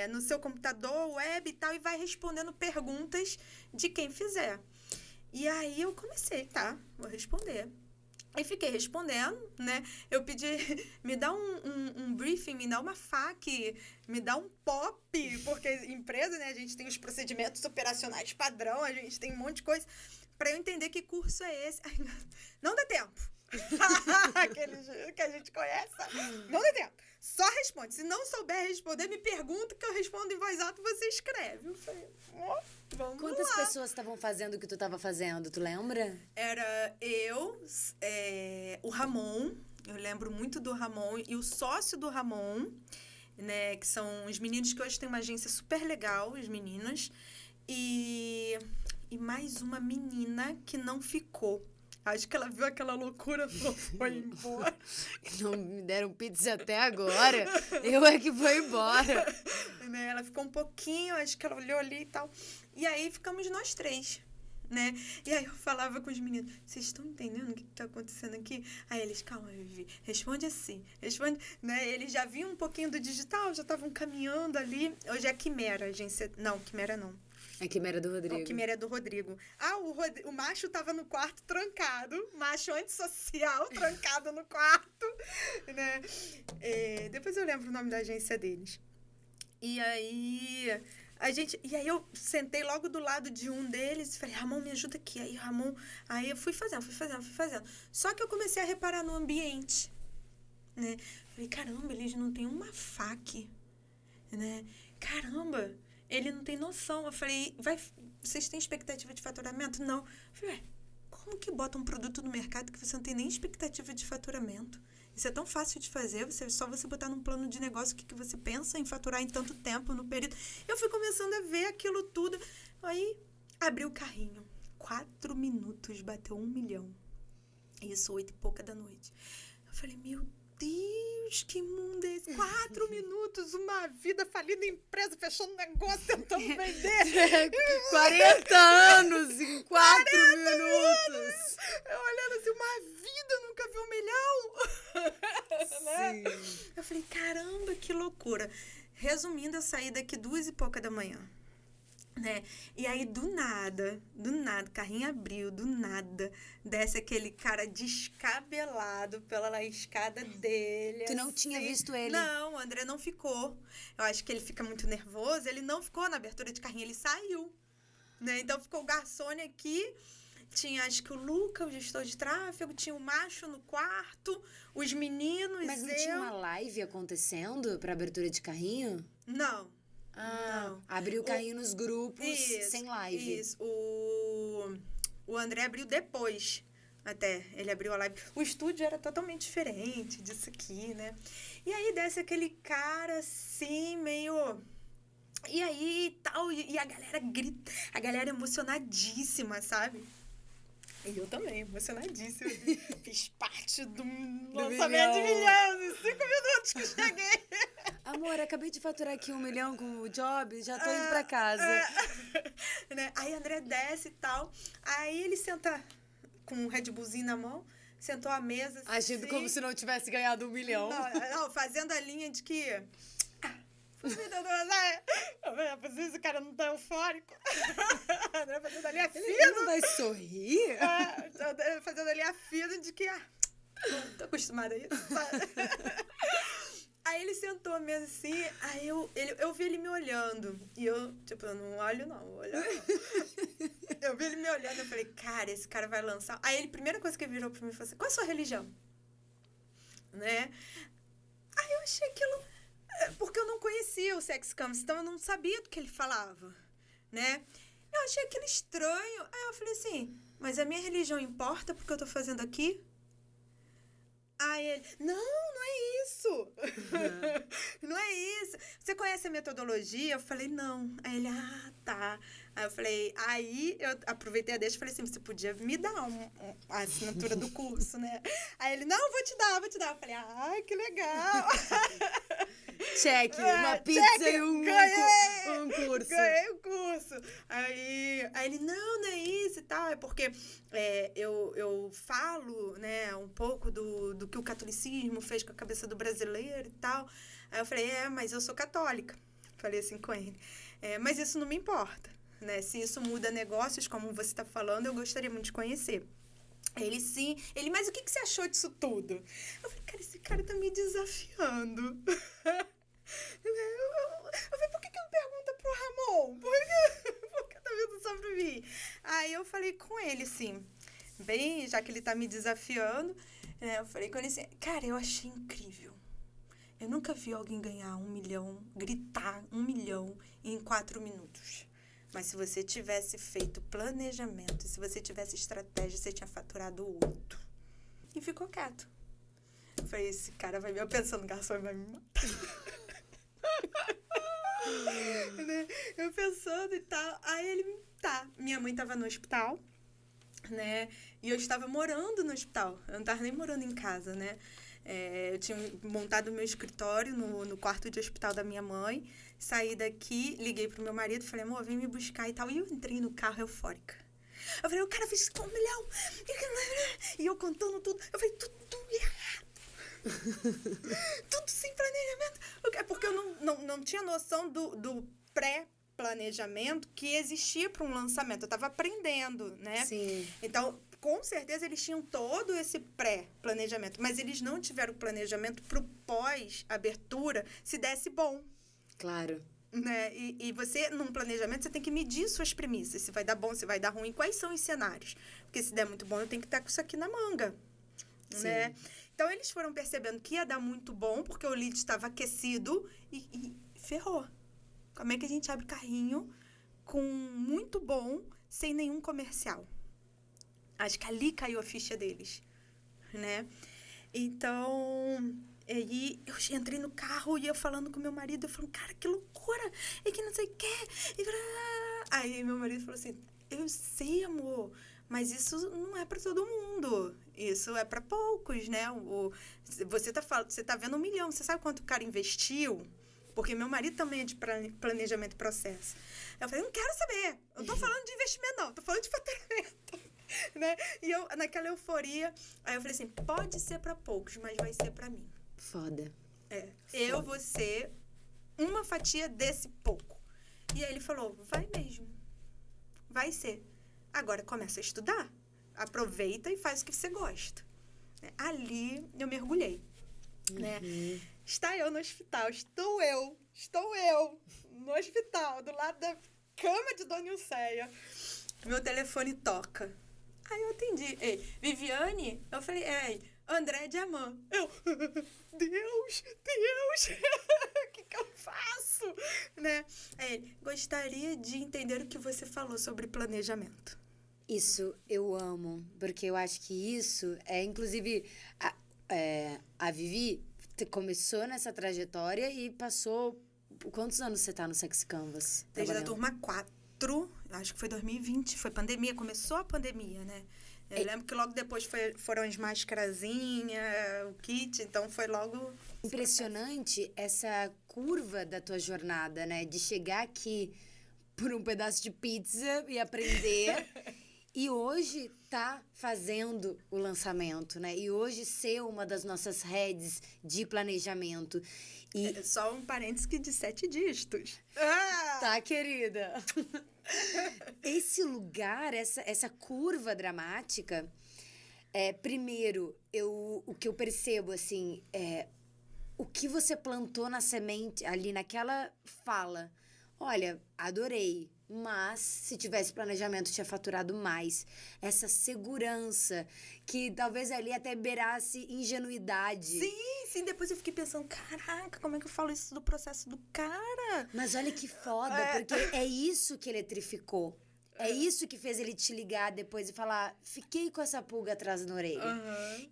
no seu computador, web e tal, e vai respondendo perguntas de quem fizer. E aí eu comecei, tá? Vou responder. Aí fiquei respondendo, né? Eu pedi, me dá um briefing, me dá uma FAQ, me dá um POP, porque empresa, né? A gente tem os procedimentos operacionais padrão, a gente tem um monte de coisa, para eu entender que curso é esse. Não dá tempo. Aqueles que a gente conhece, não dá tempo. Só responde. Se não souber responder, me pergunta que eu respondo em voz alta e você escreve. Eu falei, vamos Quantas lá. pessoas estavam fazendo o que tu estava fazendo? Tu lembra? Era eu, o Ramon, eu lembro muito do Ramon, e o sócio do Ramon, né, que são os meninos que hoje tem uma agência super legal, as meninas, e mais uma menina que não ficou. Acho que ela viu aquela loucura e foi embora. Não me deram pizza até agora. Eu é que vou embora. Né? Ela ficou um pouquinho, acho que ela olhou ali e tal. E aí ficamos nós 3, né? E aí eu falava com os meninos, vocês estão entendendo o que está acontecendo aqui? Aí eles, calma, Vivi, responde assim, responde, né? Eles já viam um pouquinho do digital, já estavam caminhando ali. Hoje é a Quimera, agência... Não, Quimera não. A Quimera é do Rodrigo. A Quimera é do Rodrigo. O macho tava no quarto trancado. Macho antissocial trancado no quarto. Né? Depois eu lembro o nome da agência deles. E aí eu sentei logo do lado de um deles e falei, Ramon, me ajuda aqui. Aí eu fui fazendo. Só que eu comecei a reparar no ambiente. Né? Falei, caramba, eles não têm uma FAQ. Né? Caramba, ele não tem noção. Eu falei, vocês têm expectativa de faturamento? Não. Eu falei, como que bota um produto no mercado que você não tem nem expectativa de faturamento? Isso é tão fácil de fazer, só você botar num plano de negócio o que você pensa em faturar em tanto tempo, no período. Eu fui começando a ver aquilo tudo. Aí, abri o carrinho. 4 minutos, bateu 1 milhão. Isso, 8 e pouca da noite. Eu falei, meu Deus, que mundo é esse? 4 minutos, uma vida falida, empresa fechando negócio, tentando vender. 40 anos em 4 minutos. Eu olhando assim, uma vida, nunca vi 1 milhão. Né? Eu falei, caramba, que loucura. Resumindo, eu saí daqui 2 e pouca da manhã. Né? E aí, do nada, o carrinho abriu, do nada, desce aquele cara descabelado pela escada dele. Tu não assim. tinha visto ele? Não, o André não ficou. Eu acho que ele fica muito nervoso, ele não ficou na abertura de carrinho, ele saiu. Né? Então, ficou o garçom aqui, tinha acho que o Luca, o gestor de tráfego, tinha o macho no quarto, os meninos. Mas não tinha uma live acontecendo pra abertura de carrinho? Não. Não. Abriu o carrinho nos grupos sem live. Isso. O André abriu depois, até. Ele abriu a live. O estúdio era totalmente diferente disso aqui, né? E aí desce aquele cara assim, meio... E aí, tal, e a galera grita, a galera emocionadíssima, sabe? E eu também, emocionadíssima. Fiz parte do lançamento de milhões em 5 minutos que cheguei. Amor, acabei de faturar aqui 1 milhão com o job, já tô indo pra casa. Né? Aí André desce e tal. Aí ele senta com um Red Bullzinho na mão, sentou à mesa. Agindo assim, como se não tivesse ganhado 1 milhão. Não, fazendo a linha de que... Esse cara não tá eufórico. André fazendo ali a fina. Ele não vai sorrir? Fazendo ali a fina de que... tô acostumada a isso. Aí ele sentou mesmo assim, aí eu vi ele me olhando. E eu, tipo, eu não olho não, vou olhar não. Eu vi ele me olhando, eu falei, cara, esse cara vai lançar. Aí ele, primeira coisa que ele virou pra mim, falou assim, qual é a sua religião? Né? Aí eu achei aquilo... Porque eu não conhecia o Sex Canvas, então eu não sabia do que ele falava, né? Eu achei aquilo estranho. Aí eu falei assim, mas a minha religião importa porque eu tô fazendo aqui? Aí ele, não é isso. Não é isso. Você conhece a metodologia? Eu falei, não. Aí ele, tá. Aí eu falei, aí eu aproveitei a deixa e falei assim, você podia me dar a assinatura do curso, né? Aí ele, não, vou te dar. Eu falei, ai, que legal. Check, uma pizza e um curso. Ganhei o curso. Aí ele, não é isso e tal. É porque eu falo, né, um pouco do que o catolicismo fez com a cabeça do brasileiro e tal. Aí eu falei, mas eu sou católica. Falei assim com ele. Mas isso não me importa, né? Se isso muda negócios, como você está falando, eu gostaria muito de conhecer. Ele, sim. Ele, mas o que você achou disso tudo? Eu falei, cara, esse cara tá me desafiando. Eu falei, por que não pergunta pro Ramon? Por que tá vindo só pra mim? Aí eu falei com ele, assim, bem, já que ele tá me desafiando, eu falei com ele assim, cara, eu achei incrível. Eu nunca vi alguém ganhar 1 milhão, gritar 1 milhão em 4 minutos. Mas se você tivesse feito planejamento, se você tivesse estratégia, você tinha faturado 8. E ficou quieto. Eu falei, esse cara vai me... Eu pensando, garçom vai me matar. Eu pensando e tal. Aí ele, minha mãe tava no hospital, né? E eu estava morando no hospital. Eu não tava nem morando em casa, né? Eu tinha montado o meu escritório no quarto de hospital da minha mãe. Saí daqui, liguei pro meu marido, falei, amor, vem me buscar e tal. E eu entrei no carro eufórica. Eu falei, o cara fez 1 milhão. E eu contando tudo. Eu falei, tudo errado. Tudo sem planejamento. Porque eu não tinha noção do pré-planejamento que existia para um lançamento. Eu estava aprendendo, né? Sim. Então, com certeza, eles tinham todo esse pré-planejamento. Mas eles não tiveram planejamento para o pós-abertura se desse bom. Claro. Né? E você, num planejamento, você tem que medir suas premissas. Se vai dar bom, se vai dar ruim. Quais são os cenários? Porque se der muito bom, eu tenho que estar com isso aqui na manga. Né? Então, eles foram percebendo que ia dar muito bom, porque o lead estava aquecido e ferrou. Como é que a gente abre carrinho com muito bom, sem nenhum comercial? Acho que ali caiu a ficha deles, né? Então, aí eu entrei no carro e eu falando com meu marido, eu falando, cara, que loucura, e que não sei o quê. Aí meu marido falou assim, eu sei, amor, mas isso não é para todo mundo. Isso é para poucos, né? Você tá vendo 1 milhão. Você sabe quanto o cara investiu? Porque meu marido também é de planejamento e processo. Eu falei, não quero saber. Eu não tô falando de investimento, não. Tô falando de faturamento. Né? E eu, naquela euforia, aí eu falei assim, pode ser para poucos, mas vai ser para mim. Foda. Eu vou ser uma fatia desse pouco. E aí ele falou, vai mesmo. Vai ser. Agora começa a estudar. Aproveita e faz o que você gosta. Ali eu mergulhei. Né? Está eu no hospital. Estou eu no hospital, do lado da cama de Dona Ilceia. Meu telefone toca. Aí eu atendi. Ei, Viviane? Eu falei, André Diamant. Deus, o que eu faço? Né? Gostaria de entender o que você falou sobre planejamento. Isso eu amo, porque eu acho que isso inclusive, a Vivi começou nessa trajetória e passou... Quantos anos você tá no Sex Canvas? Desde a turma 4, acho que foi 2020, foi pandemia, começou a pandemia, né? Eu lembro que logo depois foram as mascarazinhas, o kit, então foi logo... Impressionante essa curva da tua jornada, né? De chegar aqui por um pedaço de pizza e aprender... E hoje tá fazendo o lançamento, né? E hoje ser uma das nossas redes de planejamento. E só um parênteses que de 7 dígitos. Tá, querida? Esse lugar, essa curva dramática, primeiro, o que eu percebo, assim, o que você plantou na semente ali naquela fala. Olha, adorei, mas se tivesse planejamento tinha faturado mais. Essa segurança que talvez ali até beirasse ingenuidade. Sim, depois eu fiquei pensando, caraca, como é que eu falo isso do processo do cara? Mas olha que foda, porque é isso que eletrificou. É isso que fez ele te ligar depois e falar, fiquei com essa pulga atrás da orelha.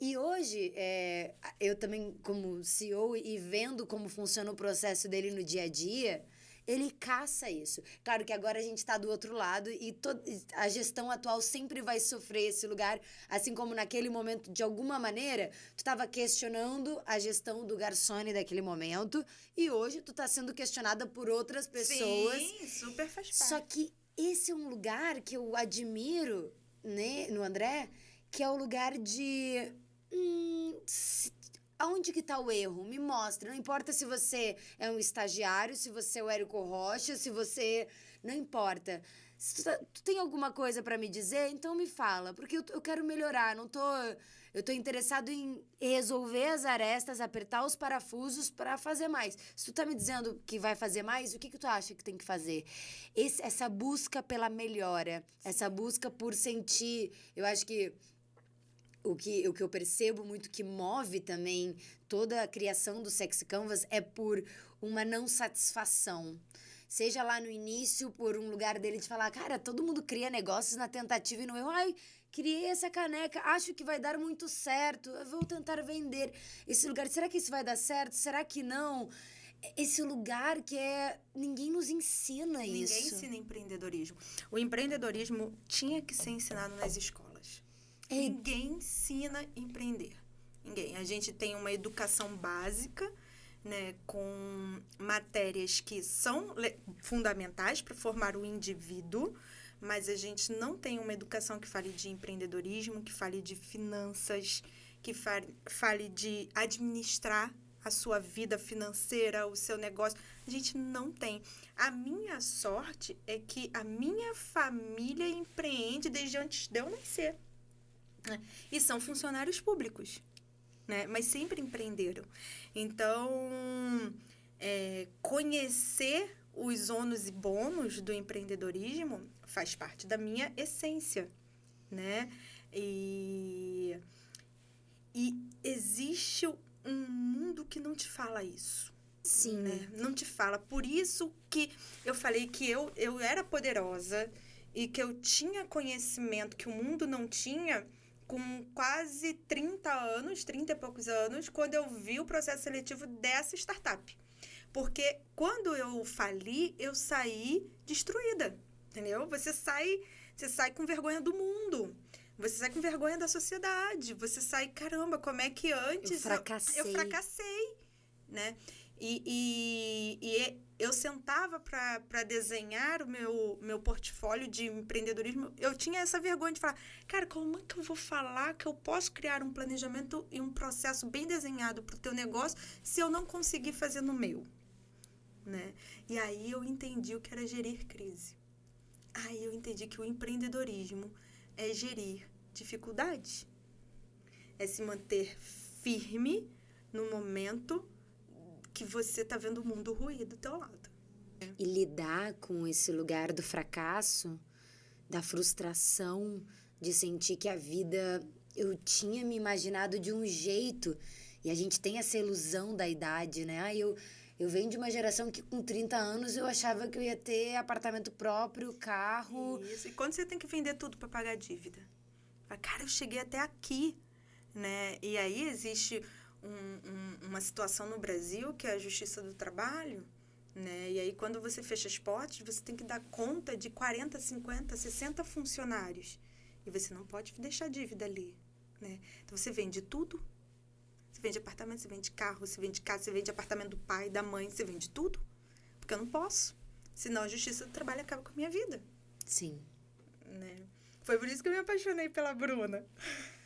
E hoje, eu também, como CEO e vendo como funciona o processo dele no dia a dia, ele caça isso. Claro que agora a gente está do outro lado e a gestão atual sempre vai sofrer esse lugar, assim como naquele momento, de alguma maneira, tu estava questionando a gestão do Garçom daquele momento e hoje tu está sendo questionada por outras pessoas. Sim, super faz parte. Só que esse é um lugar que eu admiro, né, no André, que é o lugar de... aonde que tá o erro? Me mostra. Não importa se você é um estagiário, se você é o Érico Rocha, se você... Não importa. Se tu tem alguma coisa pra me dizer, então me fala. Porque eu quero melhorar. Eu tô interessado em resolver as arestas, apertar os parafusos pra fazer mais. Se tu tá me dizendo que vai fazer mais, o que tu acha que tem que fazer? Essa busca pela melhora. Essa busca por sentir... Eu acho que o que eu percebo muito que move também toda a criação do Sexy Canvas é por uma não satisfação. Seja lá no início, por um lugar dele de falar, cara, todo mundo cria negócios na tentativa e no erro. Ai, criei essa caneca, acho que vai dar muito certo, eu vou tentar vender esse lugar. Será que isso vai dar certo? Será que não? Esse lugar que ninguém nos ensina isso. Ninguém ensina empreendedorismo. O empreendedorismo tinha que ser ensinado nas escolas. Ninguém ensina a empreender. Ninguém. A gente tem uma educação básica, né, com matérias que são fundamentais para formar o indivíduo, mas a gente não tem uma educação que fale de empreendedorismo, que fale de finanças, que fale de administrar a sua vida financeira, o seu negócio. A gente não tem. A minha sorte é que a minha família empreende desde antes de eu nascer. E são funcionários públicos, né? Mas sempre empreenderam. Então, conhecer os ônus e bônus do empreendedorismo faz parte da minha essência, né? E existe um mundo que não te fala isso. Sim. Né? Não te fala. Por isso que eu falei que eu era poderosa e que eu tinha conhecimento que o mundo não tinha com quase 30 e poucos anos, quando eu vi o processo seletivo dessa startup. Porque quando eu fali, eu saí destruída, entendeu? Você sai com vergonha do mundo. Você sai com vergonha da sociedade. Você sai, caramba, como é que antes... Eu fracassei, né? E eu sentava para desenhar o meu portfólio de empreendedorismo. Eu tinha essa vergonha de falar, cara, como é que eu vou falar que eu posso criar um planejamento e um processo bem desenhado para o teu negócio se eu não conseguir fazer no meu? Né? E aí eu entendi o que era gerir crise. Aí eu entendi que o empreendedorismo é gerir dificuldades. É se manter firme no momento que você está vendo o mundo ruir do teu lado. E lidar com esse lugar do fracasso, da frustração, de sentir que a vida... Eu tinha me imaginado de um jeito, e a gente tem essa ilusão da idade, né? Eu venho de uma geração que com 30 anos eu achava que eu ia ter apartamento próprio, carro... Isso, e quando você tem que vender tudo para pagar a dívida? Cara, eu cheguei até aqui, né? E aí existe... uma situação no Brasil que é a Justiça do Trabalho, né? E aí, quando você fecha as portas, você tem que dar conta de 40, 50, 60 funcionários. E você não pode deixar dívida ali, né? Então, você vende tudo. Você vende apartamento, você vende carro, você vende casa, você vende apartamento do pai, da mãe, você vende tudo. Porque eu não posso. Senão, a Justiça do Trabalho acaba com a minha vida. Sim. Né? Foi por isso que eu me apaixonei pela Bruna.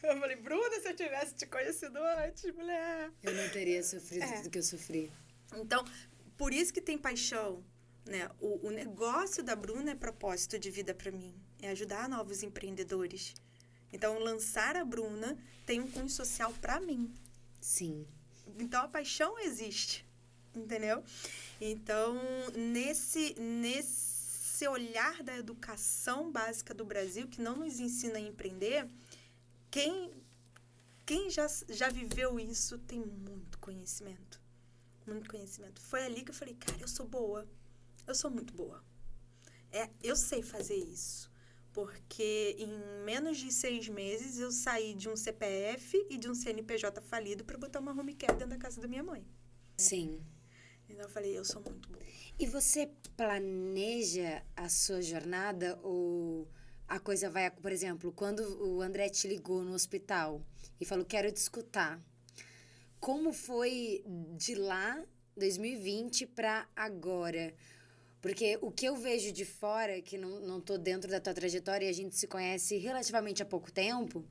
Eu falei, Bruna, se eu tivesse te conhecido antes, mulher... Eu não teria sofrido tudo que eu sofri. Então, por isso que tem paixão, né? O negócio da Bruna é propósito de vida para mim. É ajudar novos empreendedores. Então, lançar a Bruna tem um cunho social para mim. Sim. Então, a paixão existe, entendeu? Então, nesse olhar da educação básica do Brasil, que não nos ensina a empreender, quem já viveu isso tem muito conhecimento. Muito conhecimento. Foi ali que eu falei, cara, eu sou boa. Eu sou muito boa. Eu sei fazer isso. Porque em menos de 6 meses eu saí de um CPF e de um CNPJ falido para botar uma home care dentro da casa da minha mãe. Sim. Então eu falei, eu sou muito boa. E você planeja a sua jornada ou a coisa vai... Por exemplo, quando o André te ligou no hospital e falou, quero te escutar. Como foi de lá, 2020, para agora? Porque o que eu vejo de fora, que não tô dentro da tua trajetória e a gente se conhece relativamente há pouco tempo,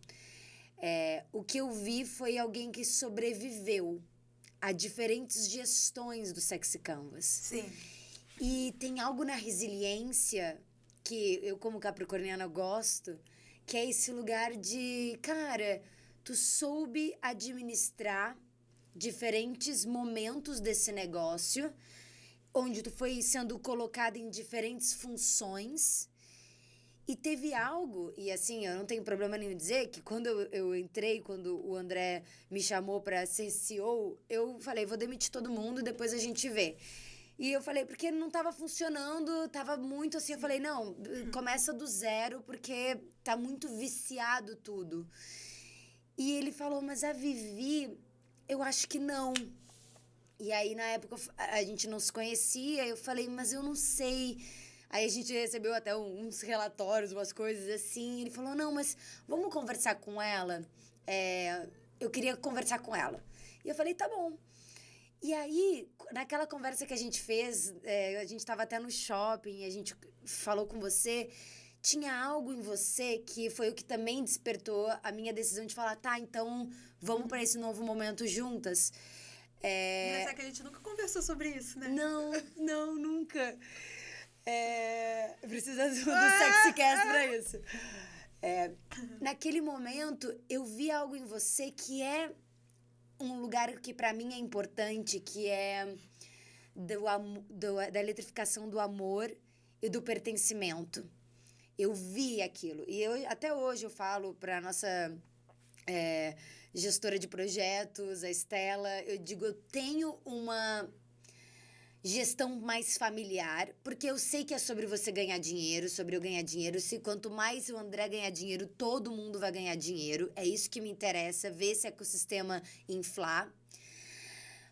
o que eu vi foi alguém que sobreviveu a diferentes gestões do Sexy Canvas. Sim. E tem algo na resiliência que eu, como capricorniana, gosto, que é esse lugar de, cara, tu soube administrar diferentes momentos desse negócio, onde tu foi sendo colocada em diferentes funções e teve algo, e assim, eu não tenho problema nenhum em dizer que quando eu entrei, quando o André me chamou para ser CEO, eu falei, vou demitir todo mundo, depois a gente vê. E eu falei, porque não tava funcionando, tava muito assim, eu falei, não, começa do zero, porque tá muito viciado tudo. E ele falou, mas a Vivi, eu acho que não. E aí, na época, a gente não se conhecia, eu falei, mas eu não sei. Aí a gente recebeu até uns relatórios, umas coisas assim. Ele falou, não, mas vamos conversar com ela? Eu queria conversar com ela. E eu falei, tá bom. E aí, naquela conversa que a gente fez, a gente estava até no shopping, a gente falou com você, tinha algo em você que foi o que também despertou a minha decisão de falar, tá, então vamos para esse novo momento juntas. Engraçado que a gente nunca conversou sobre isso, né? Não, nunca. Precisa do SexyCast pra isso. Naquele momento, eu vi algo em você que é um lugar que pra mim é importante, que é da eletrificação do amor e do pertencimento. Eu vi aquilo. E até hoje eu falo pra nossa gestora de projetos, a Estela, eu digo, eu tenho uma gestão mais familiar, porque eu sei que é sobre você ganhar dinheiro, sobre eu ganhar dinheiro. Se quanto mais o André ganhar dinheiro, todo mundo vai ganhar dinheiro. É isso que me interessa, ver esse ecossistema inflar.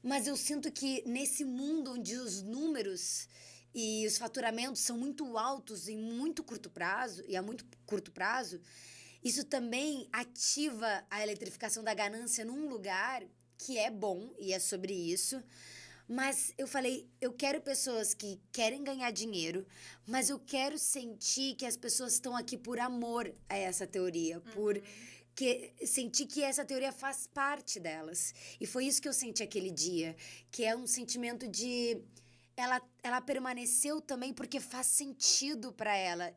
Mas eu sinto que nesse mundo onde os números e os faturamentos são muito altos em muito curto prazo, e a muito curto prazo, isso também ativa a eletrificação da ganância num lugar que é bom, e é sobre isso. Mas eu falei, eu quero pessoas que querem ganhar dinheiro, mas eu quero sentir que as pessoas estão aqui por amor a essa teoria, por sentir que essa teoria faz parte delas. E foi isso que eu senti aquele dia, que é um sentimento de... Ela permaneceu também porque faz sentido para ela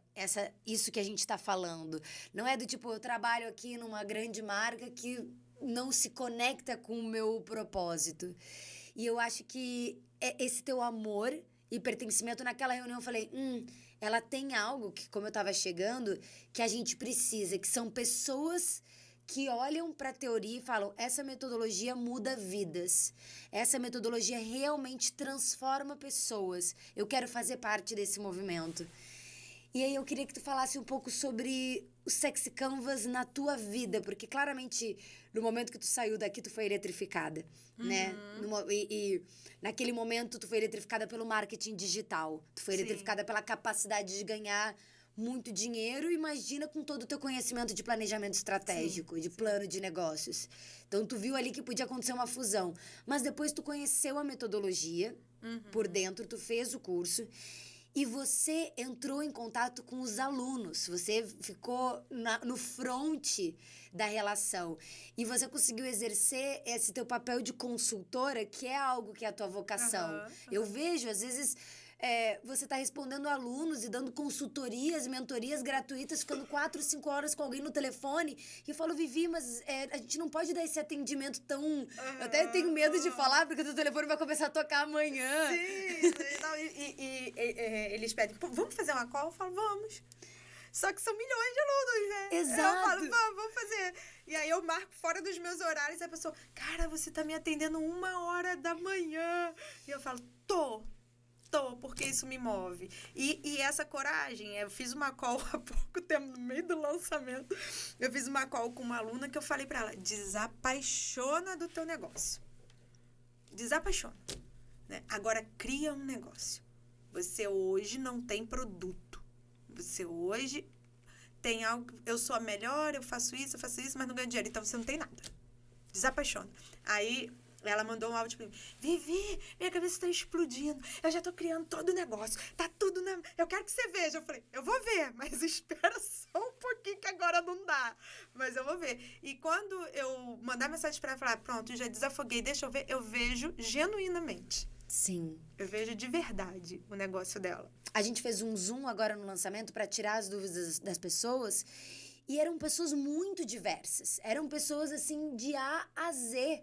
isso que a gente está falando. Não é do tipo, eu trabalho aqui numa grande marca que não se conecta com o meu propósito. E eu acho que esse teu amor e pertencimento, naquela reunião eu falei, ela tem algo que, como eu estava chegando, que a gente precisa, que são pessoas que olham para a teoria e falam, essa metodologia muda vidas, essa metodologia realmente transforma pessoas, eu quero fazer parte desse movimento. E aí eu queria que tu falasse um pouco sobre o Sexy Canvas na tua vida, porque claramente no momento que tu saiu daqui tu foi eletrificada, né? E naquele momento tu foi eletrificada pelo marketing digital, tu foi eletrificada pela capacidade de ganhar muito dinheiro, imagina com todo o teu conhecimento de planejamento estratégico, de plano de negócios. Então, tu viu ali que podia acontecer uma fusão. Mas depois tu conheceu a metodologia por dentro, tu fez o curso e você entrou em contato com os alunos. Você ficou no front da relação. E você conseguiu exercer esse teu papel de consultora, que é algo que é a tua vocação. Eu vejo, às vezes... você tá respondendo alunos e dando consultorias, mentorias gratuitas, ficando 4, 5 horas com alguém no telefone. E eu falo, Vivi, mas a gente não pode dar esse atendimento tão... Eu até tenho medo de falar, porque o teu telefone vai começar a tocar amanhã. Sim, não, eles pedem, pô, vamos fazer uma call? Eu falo, vamos. Só que são milhões de alunos, né? Exato. Eu falo, vamos fazer. E aí eu marco fora dos meus horários e a pessoa, cara, você tá me atendendo 1h da manhã. E eu falo, tô, porque isso me move. E essa coragem, eu fiz uma call há pouco tempo, no meio do lançamento, eu fiz uma call com uma aluna que eu falei pra ela, desapaixona do teu negócio. Desapaixona. Né? Agora, cria um negócio. Você hoje não tem produto. Você hoje tem algo... Eu sou a melhor, eu faço isso, mas não ganho dinheiro. Então, você não tem nada. Desapaixona. Aí, ela mandou um áudio pra mim. Vivi, minha cabeça está explodindo. Eu já tô criando todo o negócio. Tá tudo na... Eu quero que você veja. Eu falei, eu vou ver, mas espera só um pouquinho que agora não dá. Mas eu vou ver. E quando eu mandar mensagem pra ela, falar, pronto, já desafoguei, deixa eu ver. Eu vejo genuinamente. Sim. Eu vejo de verdade o negócio dela. A gente fez um Zoom agora no lançamento para tirar as dúvidas das pessoas. E eram pessoas muito diversas. Eram pessoas, assim, de A a Z.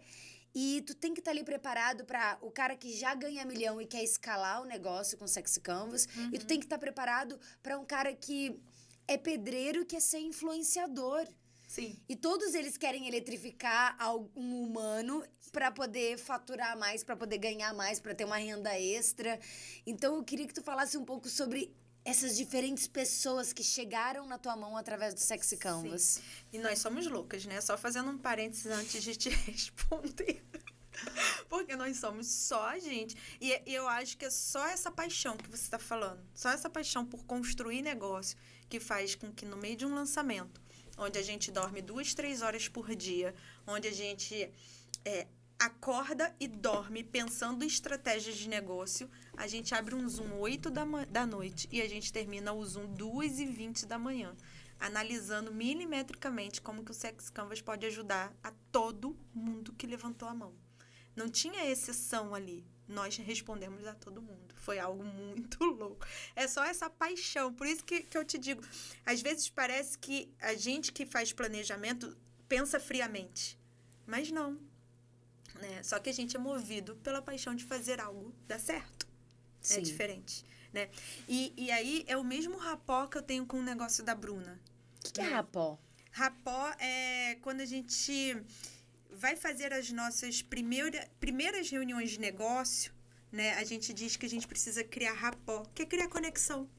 E tu tem que estar ali preparado para o cara que já ganha milhão e quer escalar o negócio com Sexy Canvas. Uhum. E tu tem que estar preparado para um cara que é pedreiro e quer ser influenciador. Sim. E todos eles querem eletrificar um humano para poder faturar mais, para poder ganhar mais, para ter uma renda extra. Então, eu queria que tu falasse um pouco sobre essas diferentes pessoas que chegaram na tua mão através do Sexy Canvas. Sim. E nós somos loucas, né? Só fazendo um parênteses antes de te responder. Porque nós somos só a gente. E eu acho que é só essa paixão que você está falando. Só essa paixão por construir negócio que faz com que no meio de um lançamento, onde a gente dorme 2, 3 horas por dia, onde a gente acorda e dorme pensando em estratégias de negócio, a gente abre um Zoom 8 da noite e a gente termina o Zoom 2h20 da manhã, analisando milimetricamente como que o Sexy Canvas pode ajudar a todo mundo que levantou a mão. Não tinha exceção ali. Nós respondemos a todo mundo. Foi algo muito louco. É só essa paixão. Por isso que eu te digo, às vezes parece que a gente que faz planejamento pensa friamente. Mas não. Né? Só que a gente é movido pela paixão de fazer algo dar certo. Sim. É diferente. Né? E aí é o mesmo rapó que eu tenho com o negócio da Bruna. O que é rapó? Rapó é quando a gente vai fazer as nossas primeiras reuniões de negócio, né? A gente diz que a gente precisa criar rapó, que é criar conexão,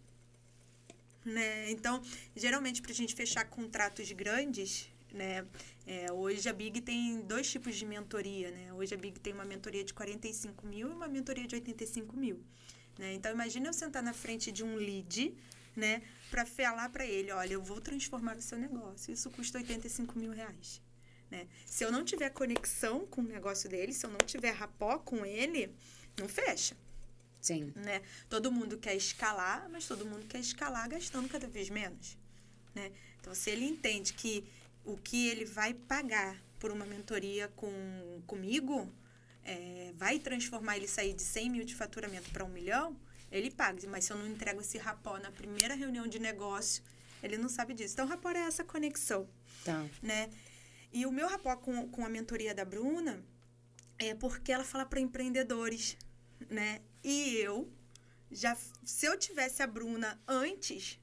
né? Então, geralmente, para a gente fechar contratos grandes, né? Hoje a Big tem 2 tipos de mentoria, né? Hoje a Big tem uma mentoria de 45 mil e uma mentoria de 85 mil, né? Então, imagina eu sentar na frente de um lead, né? Para falar para ele, olha, eu vou transformar o seu negócio. Isso custa 85 mil reais. Né? Se eu não tiver conexão com o negócio dele, se eu não tiver rapó com ele, não fecha. Sim. Né? Todo mundo quer escalar, mas todo mundo quer escalar gastando cada vez menos. Né? Então, se ele entende que o que ele vai pagar por uma mentoria comigo vai transformar ele sair de 100 mil de faturamento para 1 milhão, ele paga. Mas se eu não entrego esse rapó na primeira reunião de negócio, ele não sabe disso. Então, o rapó é essa conexão. Tá. Né? E o meu rapó com a mentoria da Bruna é porque ela fala para empreendedores, né? E se eu tivesse a Bruna antes,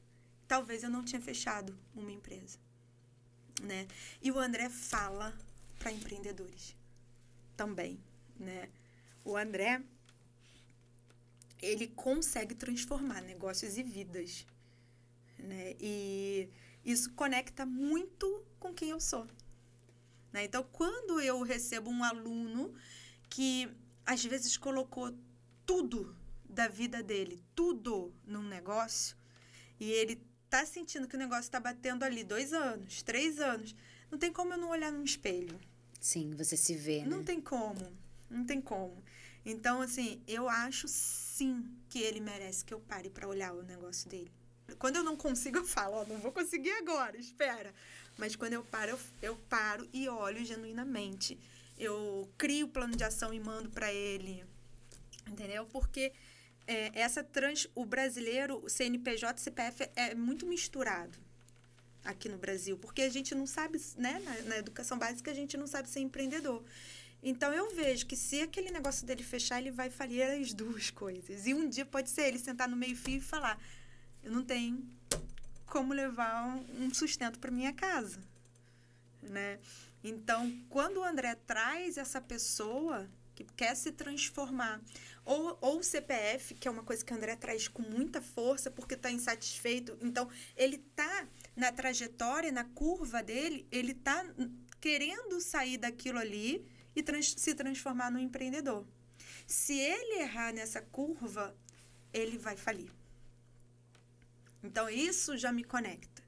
talvez eu não tinha fechado uma empresa, né? E o André fala para empreendedores também, né? O André, ele consegue transformar negócios e vidas, né? E isso conecta muito com quem eu sou. Né? Então, quando eu recebo um aluno que, às vezes, colocou tudo da vida dele, tudo num negócio, e ele tá sentindo que o negócio tá batendo ali 2 anos, 3 anos, não tem como eu não olhar no espelho. Sim, você se vê, né? Não tem como. Então, assim, eu acho, sim, que ele merece que eu pare para olhar o negócio dele. Quando eu não consigo, eu falo, não vou conseguir agora, espera. Mas quando eu paro e olho genuinamente. Eu crio o plano de ação e mando para ele. Entendeu? Porque o brasileiro, o CNPJ, CPF é muito misturado aqui no Brasil, porque a gente não sabe, né, na educação básica a gente não sabe ser empreendedor. Então, eu vejo que se aquele negócio dele fechar, ele vai falir as duas coisas. E um dia pode ser ele sentar no meio-fio e falar, eu não tenho como levar um sustento para minha casa, né? Então, quando o André traz essa pessoa que quer se transformar, ou o CPF, que é uma coisa que o André traz com muita força, porque está insatisfeito, então, ele está na trajetória, na curva dele, ele está querendo sair daquilo ali e se transformar num empreendedor. Se ele errar nessa curva, ele vai falir. Então, isso já me conecta.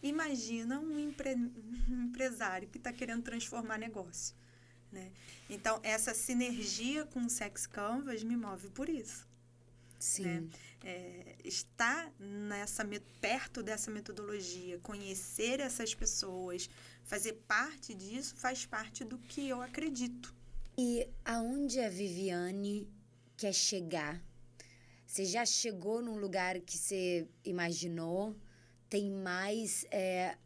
Imagina um empresário que está querendo transformar negócio, né? Então, essa sinergia com o Sex Canvas me move por isso. Sim. Né? Estar perto dessa metodologia, conhecer essas pessoas, fazer parte disso, faz parte do que eu acredito. E aonde a Viviane quer chegar? Você já chegou num lugar que você imaginou? Tem mais?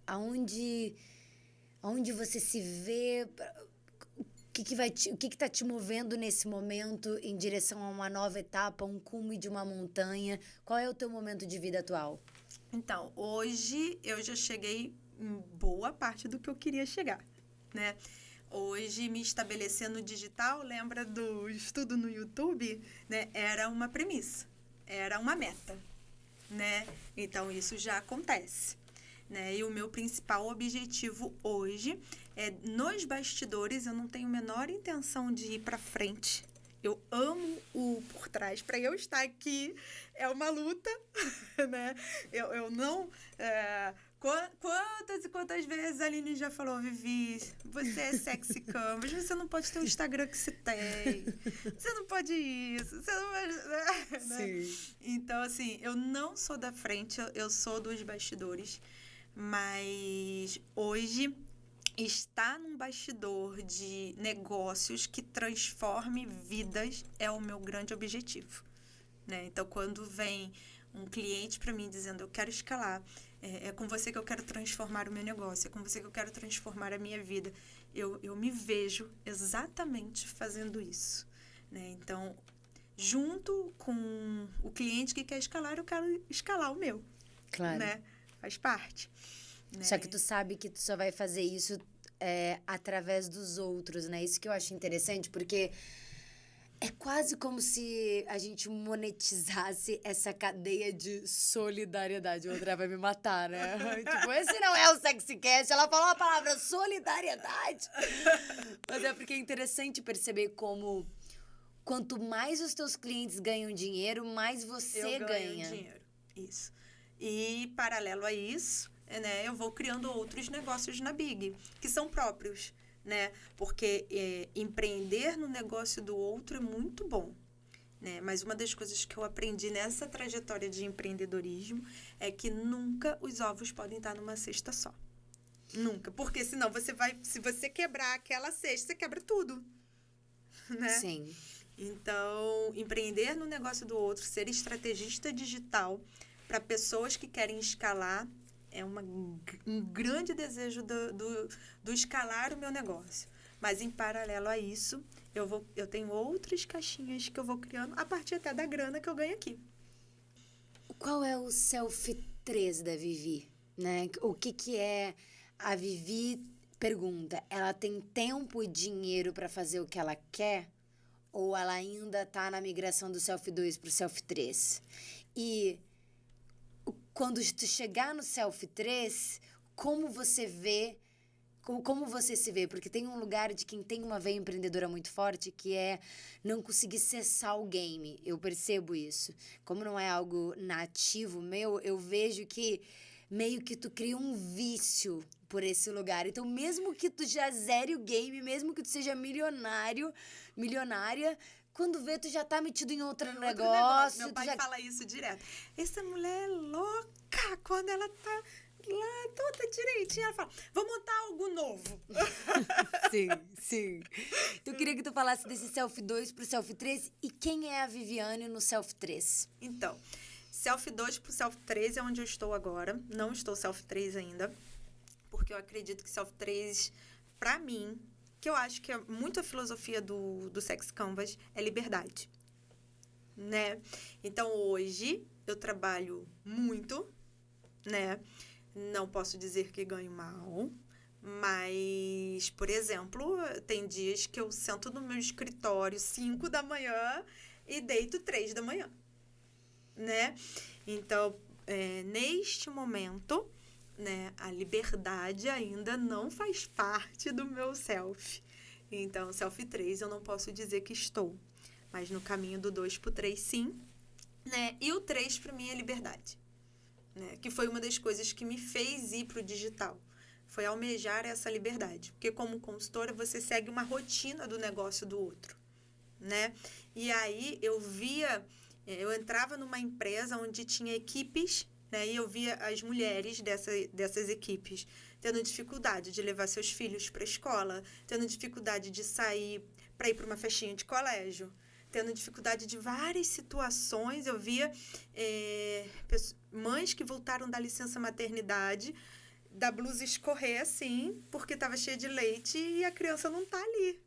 Aonde você se vê? O que está te movendo nesse momento em direção a uma nova etapa, um cume de uma montanha? Qual é o teu momento de vida atual? Então, hoje eu já cheguei em boa parte do que eu queria chegar, né? Hoje, me estabelecer no digital, lembra do estudo no YouTube, né? Era uma premissa, era uma meta, né? Então, isso já acontece, né? E o meu principal objetivo hoje é, nos bastidores, eu não tenho a menor intenção de ir para frente. Eu amo o por trás. Para eu estar aqui, é uma luta, né? Eu não... Quantas e quantas vezes a Aline já falou, Vivi, você é sexy canvas, você não pode ter o Instagram que você tem, você não pode isso, você não pode... Né? Sim. Então, assim, eu não sou da frente, eu sou dos bastidores, mas hoje estar num bastidor de negócios que transforme vidas é o meu grande objetivo, né? Então, quando vem um cliente para mim dizendo, eu quero escalar, é com você que eu quero transformar o meu negócio, é com você que eu quero transformar a minha vida, eu me vejo exatamente fazendo isso, né? Então, junto com o cliente que quer escalar, eu quero escalar o meu. Claro. Né? Faz parte. Né? Só que tu sabe que tu só vai fazer isso através dos outros, né? Isso que eu acho interessante, porque é quase como se a gente monetizasse essa cadeia de solidariedade. O André vai me matar, né? Tipo, esse não é o SexyCast. Ela falou a palavra solidariedade. Mas é porque é interessante perceber como quanto mais os teus clientes ganham dinheiro, mais você ganha. Dinheiro. Isso. E, paralelo a isso, né, eu vou criando outros negócios na Big, que são próprios, né? Porque empreender no negócio do outro é muito bom, né? Mas uma das coisas que eu aprendi nessa trajetória de empreendedorismo é que nunca os ovos podem estar numa cesta só. Nunca. Porque senão se você quebrar aquela cesta, você quebra tudo, né? Sim. Então, empreender no negócio do outro, ser estrategista digital para pessoas que querem escalar é um grande desejo do escalar o meu negócio. Mas, em paralelo a isso, eu tenho outras caixinhas que eu vou criando a partir até da grana que eu ganho aqui. Qual é o self 3 da Vivi? Né? O que é a Vivi? Pergunta, ela tem tempo e dinheiro para fazer o que ela quer? Ou ela ainda está na migração do self 2 para o self 3? E quando tu chegar no self 3, como você vê, como você se vê? Porque tem um lugar de quem tem uma veia empreendedora muito forte que é não conseguir cessar o game. Eu percebo isso. Como não é algo nativo meu, eu vejo que meio que tu cria um vício por esse lugar. Então, mesmo que tu já zere o game, mesmo que tu seja milionária, quando vê, tu já tá metido em outro negócio. Meu pai fala isso direto. Essa mulher é louca quando ela tá lá, toda direitinha. Ela fala, vou montar algo novo. Sim. Eu queria que tu falasse desse Selfie 2 pro Selfie 3 e quem é a Viviane no Selfie 3? Então, Selfie 2 pro Selfie 3 é onde eu estou agora. Não estou Selfie 3 ainda, porque eu acredito que Selfie 3, pra mim, que eu acho que é muito a filosofia do Sex Canvas, é liberdade, né? Então, hoje, eu trabalho muito, né? Não posso dizer que ganho mal, mas, por exemplo, tem dias que eu sento no meu escritório 5 da manhã e deito 3 da manhã, né? Então, neste momento, né, a liberdade ainda não faz parte do meu selfie. Então, selfie 3 eu não posso dizer que estou, mas no caminho do 2 pro 3 sim, né? E o 3 para mim é liberdade, né? Que foi uma das coisas que me fez ir pro digital. Foi almejar essa liberdade. Porque como consultora, você segue uma rotina do negócio do outro, né? E aí eu entrava numa empresa onde tinha equipes, né? E eu via as mulheres dessas equipes tendo dificuldade de levar seus filhos para a escola, tendo dificuldade de sair para ir para uma festinha de colégio, tendo dificuldade de várias situações. Eu via mães que voltaram da licença maternidade, da blusa escorrer assim, porque estava cheia de leite e a criança não está ali,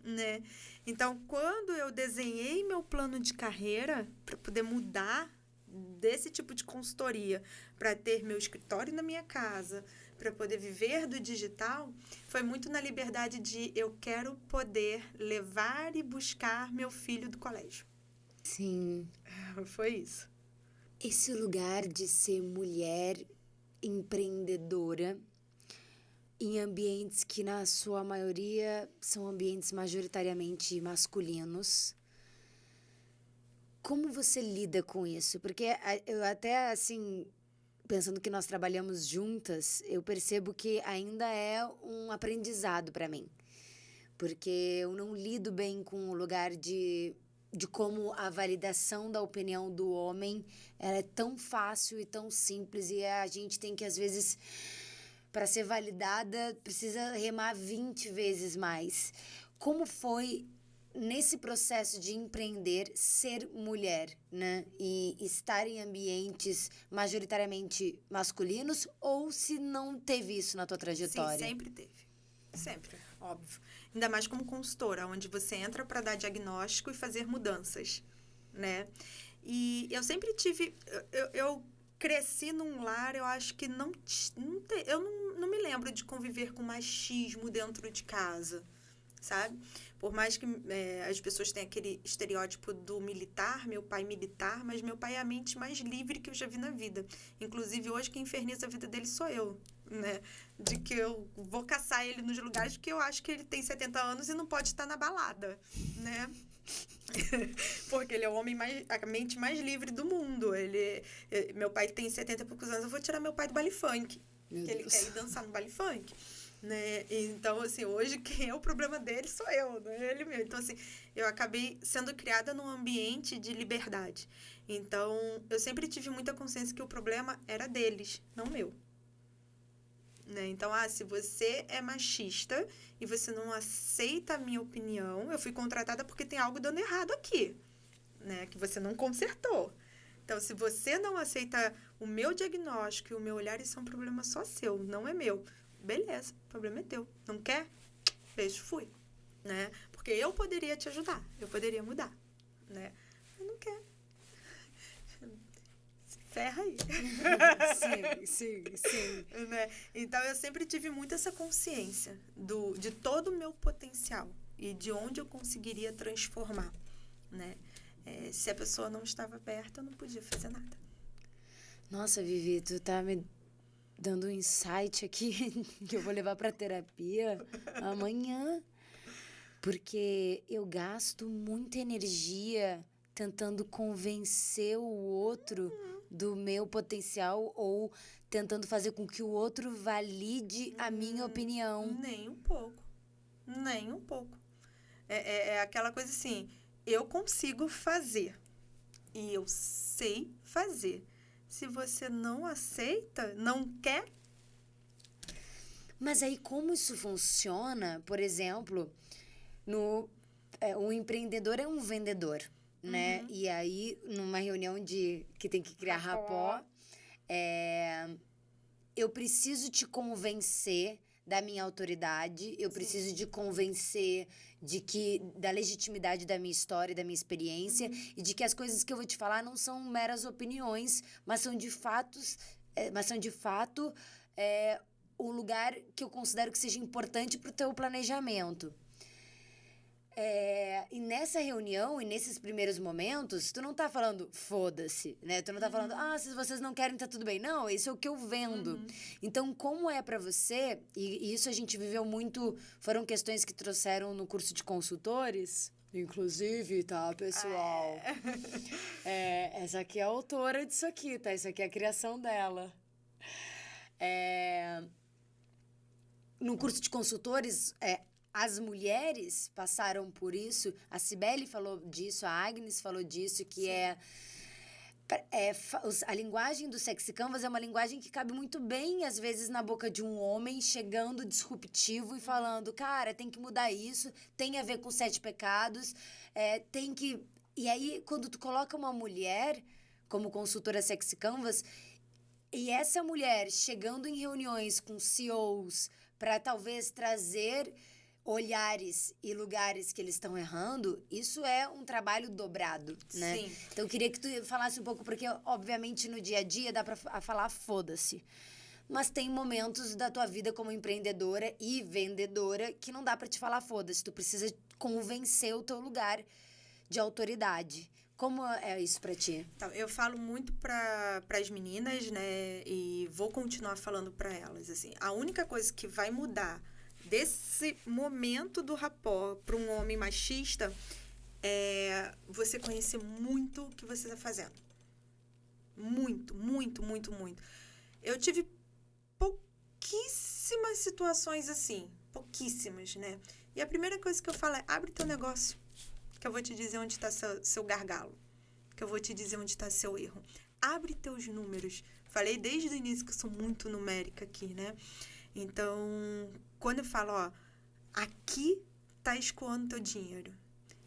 né? Então, quando eu desenhei meu plano de carreira para poder mudar desse tipo de consultoria para ter meu escritório na minha casa, para poder viver do digital, foi muito na liberdade de eu quero poder levar e buscar meu filho do colégio. Sim. Foi isso. Esse lugar de ser mulher empreendedora em ambientes que, na sua maioria, são ambientes majoritariamente masculinos. Como você lida com isso? Porque eu até, assim, pensando que nós trabalhamos juntas, eu percebo que ainda é um aprendizado para mim. Porque eu não lido bem com o lugar de como a validação da opinião do homem ela é tão fácil e tão simples. E a gente tem que, às vezes, para ser validada, precisa remar 20 vezes mais. Como foi nesse processo de empreender, ser mulher, né? E estar em ambientes majoritariamente masculinos, ou se não teve isso na tua trajetória? Sim, sempre teve. Sempre, óbvio. Ainda mais como consultora, onde você entra para dar diagnóstico e fazer mudanças, né? E eu sempre tive... Eu cresci num lar, eu acho que eu não me lembro de conviver com machismo dentro de casa, sabe? Por mais que as pessoas tenham aquele estereótipo do militar, meu pai militar, mas meu pai é a mente mais livre que eu já vi na vida. Inclusive, hoje quem inferniza a vida dele sou eu, né? De que eu vou caçar ele nos lugares porque eu acho que ele tem 70 anos e não pode estar na balada, né? Porque ele é o homem a mente mais livre do mundo. Meu pai tem 70 e poucos anos, eu vou tirar meu pai do baile funk. Porque ele quer ir dançar no baile funk, né? Então, assim, hoje quem é o problema dele sou eu, não é ele mesmo. Então, assim, eu acabei sendo criada num ambiente de liberdade. Então, eu sempre tive muita consciência que o problema era deles, não meu. Né? Então, se você é machista e você não aceita a minha opinião, eu fui contratada porque tem algo dando errado aqui, né? Que você não consertou. Então, se você não aceita o meu diagnóstico e o meu olhar, isso é um problema só seu, não é meu. Beleza, o problema é teu. Não quer? Beijo, fui. Né? Porque eu poderia te ajudar, eu poderia mudar. Né? Mas não quer. Se ferra aí. Sim. Né? Então, eu sempre tive muito essa consciência de todo o meu potencial e de onde eu conseguiria transformar. Né? Se a pessoa não estava perto, eu não podia fazer nada. Nossa, Vivi, tu tá me dando um insight aqui que eu vou levar pra terapia amanhã. Porque eu gasto muita energia tentando convencer o outro do meu potencial ou tentando fazer com que o outro valide a minha opinião. Nem um pouco. Nem um pouco. É aquela coisa assim, eu consigo fazer. E eu sei fazer. Se você não aceita, não quer... Mas aí como isso funciona, por exemplo, um empreendedor é um vendedor, né? E aí, numa reunião que tem que criar rapport, eu preciso te convencer da minha autoridade, eu preciso te convencer da legitimidade da minha história, da minha experiência, e de que as coisas que eu vou te falar não são meras opiniões, mas são de fato um lugar que eu considero que seja importante para o teu planejamento. E nessa reunião, e nesses primeiros momentos, tu não tá falando foda-se, né? Tu não tá falando, se vocês não querem, tá tudo bem. Não, isso é o que eu vendo. Então, como é pra você, e isso a gente viveu muito, foram questões que trouxeram no curso de consultores, inclusive, tá, pessoal? Essa aqui é a autora disso aqui, tá? Isso aqui é a criação dela. No curso de consultores, as mulheres passaram por isso. A Cibele falou disso, a Agnes falou disso, que a linguagem do Sexy Canvas é uma linguagem que cabe muito bem, às vezes, na boca de um homem, chegando disruptivo e falando, cara, tem que mudar isso, tem a ver com 7 pecados, tem que... E aí, quando tu coloca uma mulher como consultora Sexy Canvas, e essa mulher chegando em reuniões com CEOs para talvez trazer olhares e lugares que eles estão errando, isso é um trabalho dobrado, né? Sim. Então, eu queria que tu falasse um pouco, porque, obviamente, no dia a dia dá pra falar foda-se. Mas tem momentos da tua vida como empreendedora e vendedora que não dá pra te falar foda-se. Tu precisa convencer o teu lugar de autoridade. Como é isso pra ti? Então, eu falo muito para as meninas, né? E vou continuar falando para elas, assim. A única coisa que vai mudar desse momento do rapport para um homem machista é você conhecer muito o que você está fazendo. Muito, muito, muito, muito. Eu tive pouquíssimas situações assim. Pouquíssimas, né? E a primeira coisa que eu falo é, abre teu negócio, que eu vou te dizer onde está seu gargalo, que eu vou te dizer onde está seu erro. Abre teus números. Falei desde o início que eu sou muito numérica aqui, né? Então, quando eu falo, ó, aqui tá escoando teu dinheiro.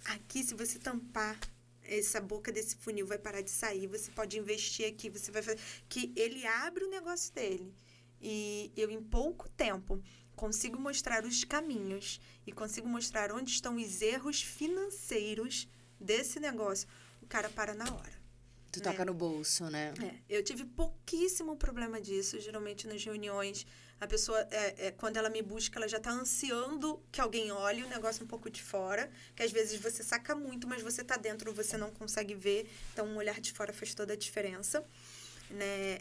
Aqui, se você tampar essa boca desse funil, vai parar de sair. Você pode investir aqui, você vai fazer... Que ele abre o negócio dele. E eu, em pouco tempo, consigo mostrar os caminhos e consigo mostrar onde estão os erros financeiros desse negócio. O cara para na hora. Tu toca no bolso, né? Eu tive pouquíssimo problema disso. Geralmente, nas reuniões, a pessoa, quando ela me busca, ela já está ansiando que alguém olhe o negócio um pouco de fora, que às vezes você saca muito, mas você está dentro, você não consegue ver. Então, um olhar de fora faz toda a diferença, né?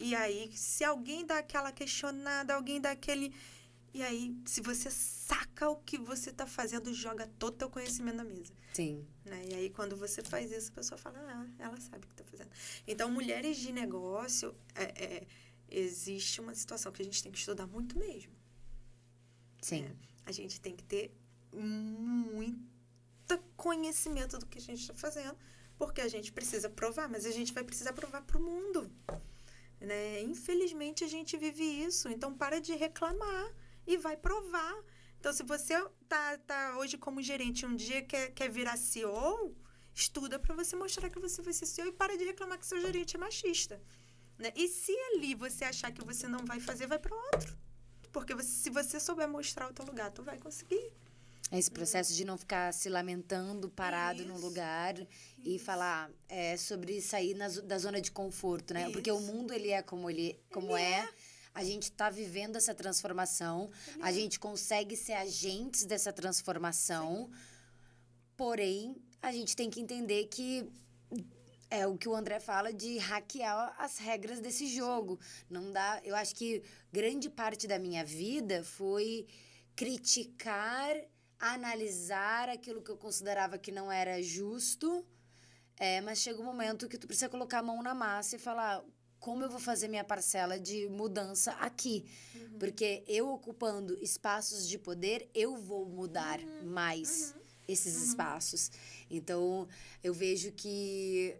E aí, se alguém dá aquela questionada, alguém dá aquele... E aí, se você saca o que você está fazendo, joga todo o teu conhecimento na mesa. Sim. Né? E aí, quando você faz isso, a pessoa fala, ela sabe o que está fazendo. Então, mulheres de negócio, existe uma situação que a gente tem que estudar muito mesmo. Sim. A gente tem que ter muito conhecimento do que a gente está fazendo, porque a gente precisa provar, mas a gente vai precisar provar para o mundo. Né? Infelizmente, a gente vive isso. Então, para de reclamar e vai provar. Então, se você tá hoje como gerente, um dia quer virar CEO, estuda para você mostrar que você vai ser CEO e para de reclamar que seu gerente é machista. Né? E se ali você achar que você não vai fazer, vai para outro. Porque se você souber mostrar o teu lugar, tu vai conseguir. Esse processo de não ficar se lamentando, parado num lugar e falar sobre sair da zona de conforto, né? Porque o mundo, ele é como é. A gente está vivendo essa transformação. A gente consegue ser agentes dessa transformação. Porém, a gente tem que entender que é o que o André fala de hackear as regras desse jogo. Não dá... Eu acho que grande parte da minha vida foi criticar, analisar aquilo que eu considerava que não era justo, mas chega um momento que tu precisa colocar a mão na massa e falar como eu vou fazer minha parcela de mudança aqui. Porque eu ocupando espaços de poder, eu vou mudar mais esses espaços. Então, eu vejo que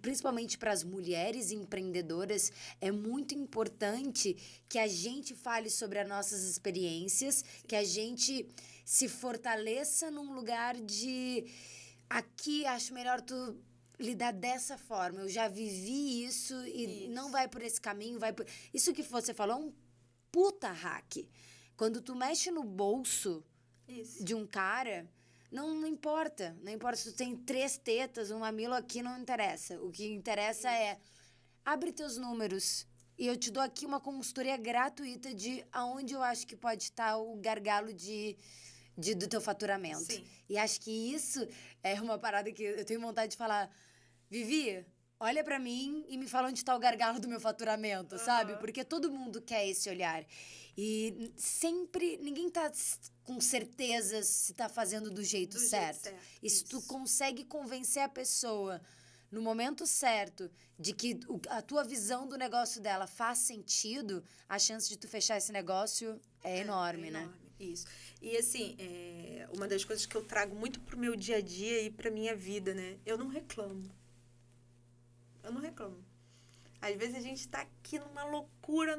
principalmente para as mulheres empreendedoras, é muito importante que a gente fale sobre as nossas experiências, que a gente se fortaleça num lugar de aqui acho melhor tu lidar dessa forma. Eu já vivi isso e não vai por esse caminho, vai por... Isso que você falou é um puta hack. Quando tu mexe no bolso de um cara, não importa. Não importa se tu tem 3 tetas, um mamilo aqui, não interessa. O que interessa é abre teus números e eu te dou aqui uma consultoria gratuita de aonde eu acho que pode estar o gargalo do teu faturamento. Sim. E acho que isso é uma parada que eu tenho vontade de falar. Vivi, olha pra mim e me fala onde tá o gargalo do meu faturamento, sabe? Porque todo mundo quer esse olhar. E sempre, ninguém tá com certeza se tá fazendo do jeito certo. E se tu consegue convencer a pessoa no momento certo de que a tua visão do negócio dela faz sentido, a chance de tu fechar esse negócio é enorme, né? Enorme. Isso. E assim, uma das coisas que eu trago muito pro meu dia a dia e pra minha vida, né? Eu não reclamo. Às vezes a gente tá aqui numa loucura,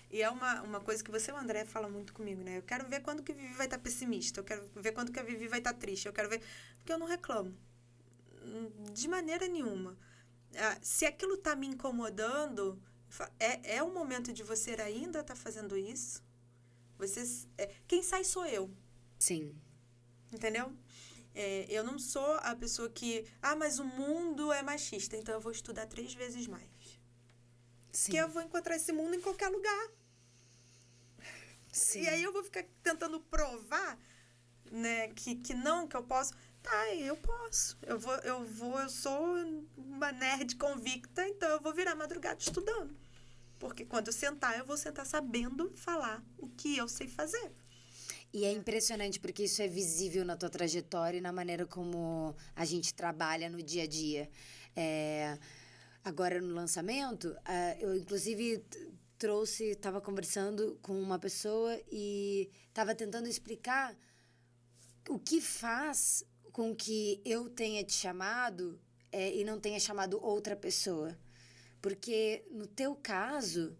e é uma coisa que você, o André, fala muito comigo, né? Eu quero ver quando que a Vivi vai estar pessimista, eu quero ver quando que a Vivi vai estar triste, eu quero ver... Porque eu não reclamo. De maneira nenhuma. Se aquilo tá me incomodando, é o momento de você ainda estar fazendo isso. Quem sai sou eu. Sim. Entendeu? Eu não sou a pessoa que... mas o mundo é machista, então eu vou estudar 3 vezes mais. Sim. Porque eu vou encontrar esse mundo em qualquer lugar. Sim. E aí eu vou ficar tentando provar, né, que eu posso... Tá, eu posso. Eu sou uma nerd convicta, então eu vou virar madrugada estudando. Porque quando eu vou sentar sabendo falar o que eu sei fazer. E é impressionante porque isso é visível na tua trajetória e na maneira como a gente trabalha no dia a dia. Agora, no lançamento, eu inclusive estava conversando com uma pessoa e estava tentando explicar o que faz com que eu tenha te chamado e não tenha chamado outra pessoa. Porque, no teu caso...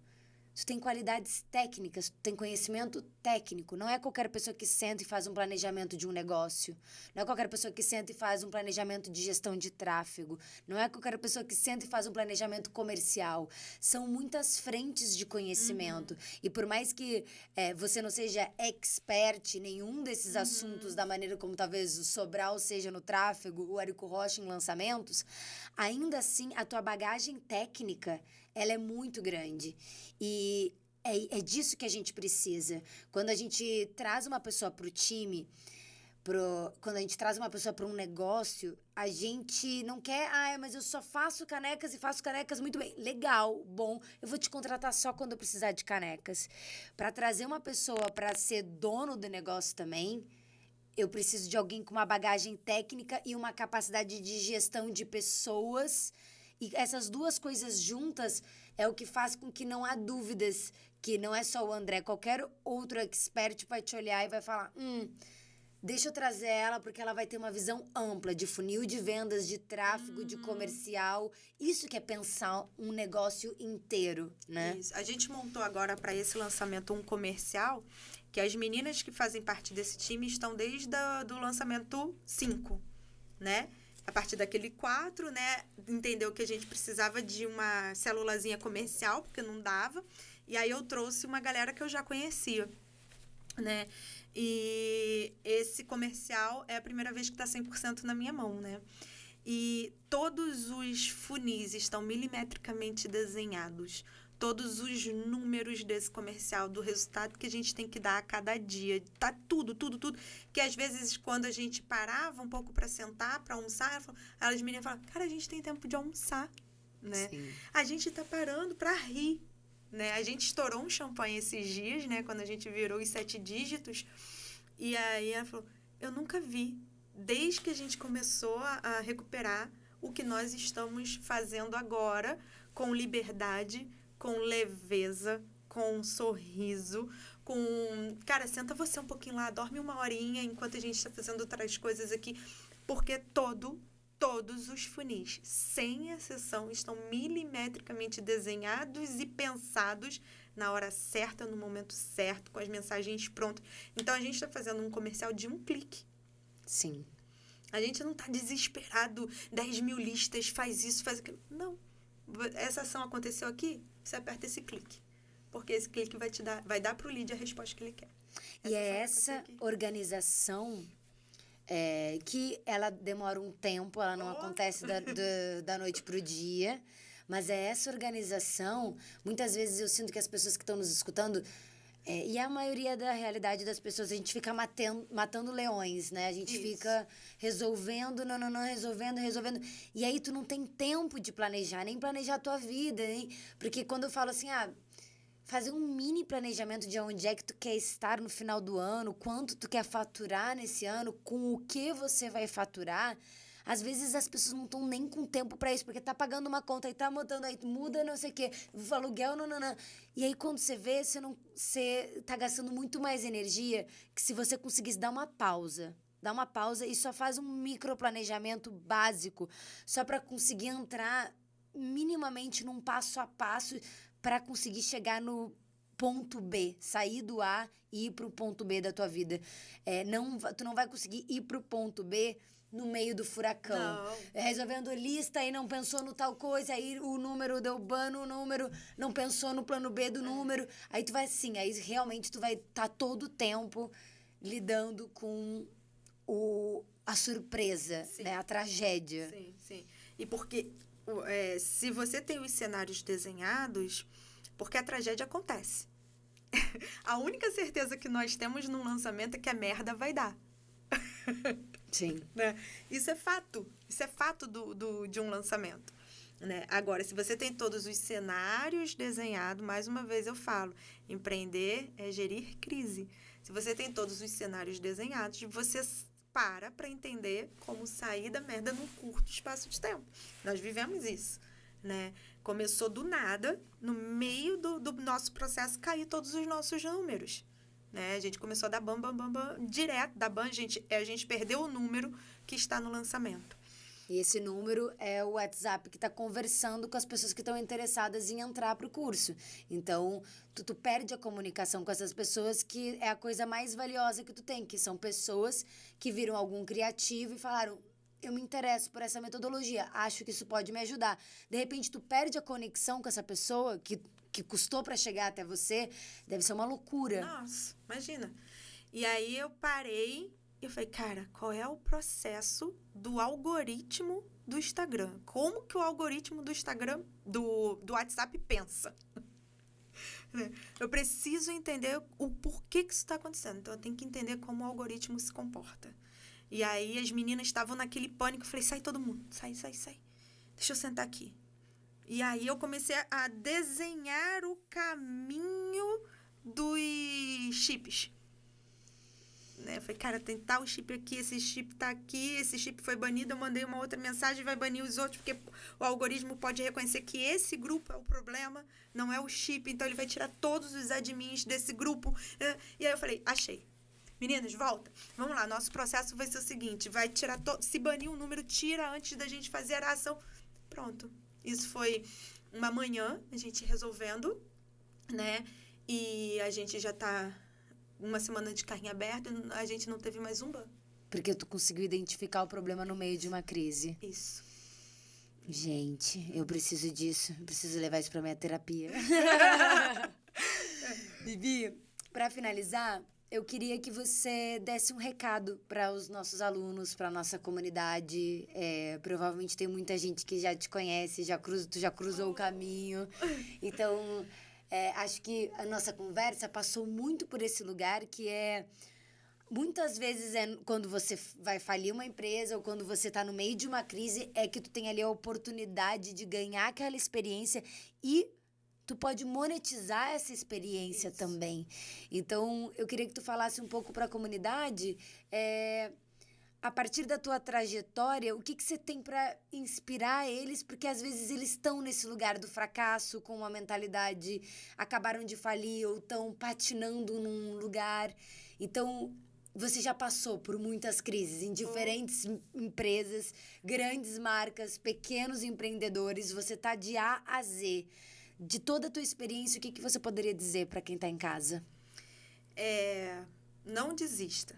Tu tem qualidades técnicas, tu tem conhecimento técnico. Não é qualquer pessoa que senta e faz um planejamento de um negócio. Não é qualquer pessoa que senta e faz um planejamento de gestão de tráfego. Não é qualquer pessoa que senta e faz um planejamento comercial. São muitas frentes de conhecimento. E por mais que você não seja expert em nenhum desses assuntos, da maneira como talvez o Sobral seja no tráfego, o Érico Rocha em lançamentos, ainda assim a tua bagagem técnica ela é muito grande. E é disso que a gente precisa. Quando a gente traz uma pessoa para o time, quando a gente traz uma pessoa para um negócio, a gente não quer... mas eu só faço canecas e faço canecas muito bem. Legal, bom. Eu vou te contratar só quando eu precisar de canecas. Para trazer uma pessoa para ser dono do negócio também, eu preciso de alguém com uma bagagem técnica e uma capacidade de gestão de pessoas. E essas duas coisas juntas é o que faz com que não há dúvidas que não é só o André. Qualquer outro expert vai te olhar e vai falar, deixa eu trazer ela porque ela vai ter uma visão ampla de funil de vendas, de tráfego, de comercial. Isso que é pensar um negócio inteiro, né? Isso. A gente montou agora para esse lançamento um comercial que as meninas que fazem parte desse time estão desde do lançamento 5, né? A partir daquele 4, né, entendeu que a gente precisava de uma célulazinha comercial, porque não dava. E aí eu trouxe uma galera que eu já conhecia, né? E esse comercial é a primeira vez que está 100% na minha mão, né? E todos os funis estão milimetricamente desenhados. Todos os números desse comercial, do resultado que a gente tem que dar a cada dia. Tá tudo. Que às vezes, quando a gente parava um pouco para sentar, para almoçar, as meninas falavam, cara, a gente tem tempo de almoçar, né? Sim. A gente tá parando para rir, né? A gente estourou um champanhe esses dias, né? Quando a gente virou os 7 dígitos. E aí ela falou, eu nunca vi, desde que a gente começou a recuperar, o que nós estamos fazendo agora, com liberdade, com leveza, com sorriso, com... Cara, senta você um pouquinho lá, dorme 1 horinha enquanto a gente está fazendo outras coisas aqui. Porque todo Todos os funis, sem exceção, estão milimetricamente desenhados e pensados na hora certa, no momento certo, com as mensagens prontas. Então, a gente está fazendo um comercial de um clique. Sim. A gente não está desesperado, 10 mil listas, faz isso, faz aquilo. Não. Essa ação aconteceu aqui, você aperta esse clique. Porque esse clique vai dar para o lead a resposta que ele quer. E é essa organização que ela demora um tempo, ela não acontece da noite para o dia, mas é essa organização, muitas vezes eu sinto que as pessoas que estão nos escutando, e a maioria da realidade das pessoas, a gente fica matando leões, né? A gente fica resolvendo, resolvendo. E aí tu não tem tempo de planejar, nem planejar a tua vida, hein? Porque quando eu falo assim, fazer um mini planejamento de onde é que tu quer estar no final do ano, quanto tu quer faturar nesse ano, com o que você vai faturar. Às vezes as pessoas não estão nem com tempo para isso, porque tá pagando uma conta e tá mudando, aí muda não sei o quê, aluguel, não. E aí quando você vê, você tá gastando muito mais energia que se você conseguisse dar uma pausa. Dá uma pausa e só faz um microplanejamento básico, só para conseguir entrar minimamente num passo a passo para conseguir chegar no ponto B, sair do A e ir pro ponto B da tua vida. Tu não vai conseguir ir pro ponto B no meio do furacão. Não. Resolvendo lista e não pensou no tal coisa, aí o número deu ban no número, não pensou no plano B do número. Aí tu vai assim, aí realmente tu vai estar todo o tempo lidando com a surpresa, né? A tragédia. Sim. E porque se você tem os cenários desenhados, porque a tragédia acontece. A única certeza que nós temos num lançamento é que a merda vai dar. Sim. Né? Isso é fato. Isso é fato de um lançamento. Né? Agora, se você tem todos os cenários desenhados, mais uma vez eu falo, empreender é gerir crise. Se você tem todos os cenários desenhados, você para entender como sair da merda num curto espaço de tempo. Nós vivemos isso, né? Começou do nada, no meio do nosso processo, cair todos os nossos números. Né? A gente começou a dar bam, direto da ban, a gente perdeu o número que está no lançamento. E esse número é o WhatsApp que está conversando com as pessoas que estão interessadas em entrar para o curso. Então, tu perde a comunicação com essas pessoas, que é a coisa mais valiosa que tu tem, que são pessoas que viram algum criativo e falaram, eu me interesso por essa metodologia, acho que isso pode me ajudar. De repente, tu perde a conexão com essa pessoa que custou para chegar até você, deve ser uma loucura. Nossa, imagina. E aí eu parei e eu falei, cara, qual é o processo do algoritmo do Instagram? Como que o algoritmo do Instagram, do WhatsApp pensa? Eu preciso entender o porquê que isso está acontecendo. Então, eu tenho que entender como o algoritmo se comporta. E aí, as meninas estavam naquele pânico. Eu falei, sai todo mundo. Sai. Deixa eu sentar aqui. E aí, eu comecei a desenhar o caminho dos chips. Eu falei, cara, tem tal chip aqui, esse chip tá aqui, esse chip foi banido, eu mandei uma outra mensagem, vai banir os outros, porque o algoritmo pode reconhecer que esse grupo é o problema, não é o chip, então ele vai tirar todos os admins desse grupo. E aí eu falei, achei. Meninas, volta. Vamos lá, nosso processo vai ser o seguinte, vai tirar se banir um número, tira antes da gente fazer a ação. Pronto. Isso foi uma manhã, a gente resolvendo, né? E a gente já tá uma semana de carrinho aberto, a gente não teve mais um ban. Porque tu conseguiu identificar o problema no meio de uma crise. Isso. Gente, eu preciso disso. Eu preciso levar isso pra minha terapia. Bibi, pra finalizar, eu queria que você desse um recado para os nossos alunos, para nossa comunidade. Provavelmente tem muita gente que já te conhece, tu já cruzou o caminho. Então, acho que a nossa conversa passou muito por esse lugar, que muitas vezes quando você vai falir uma empresa ou quando você está no meio de uma crise, é que tu tem ali a oportunidade de ganhar aquela experiência e tu pode monetizar essa experiência também. Então, eu queria que tu falasse um pouco para a comunidade, a partir da tua trajetória, o que você tem para inspirar eles, porque às vezes eles estão nesse lugar do fracasso, com uma mentalidade, acabaram de falir ou estão patinando num lugar. Então, você já passou por muitas crises em diferentes empresas, grandes marcas, pequenos empreendedores. Você tá de A a Z. De toda a tua experiência, o que você poderia dizer para quem tá em casa? Não desista.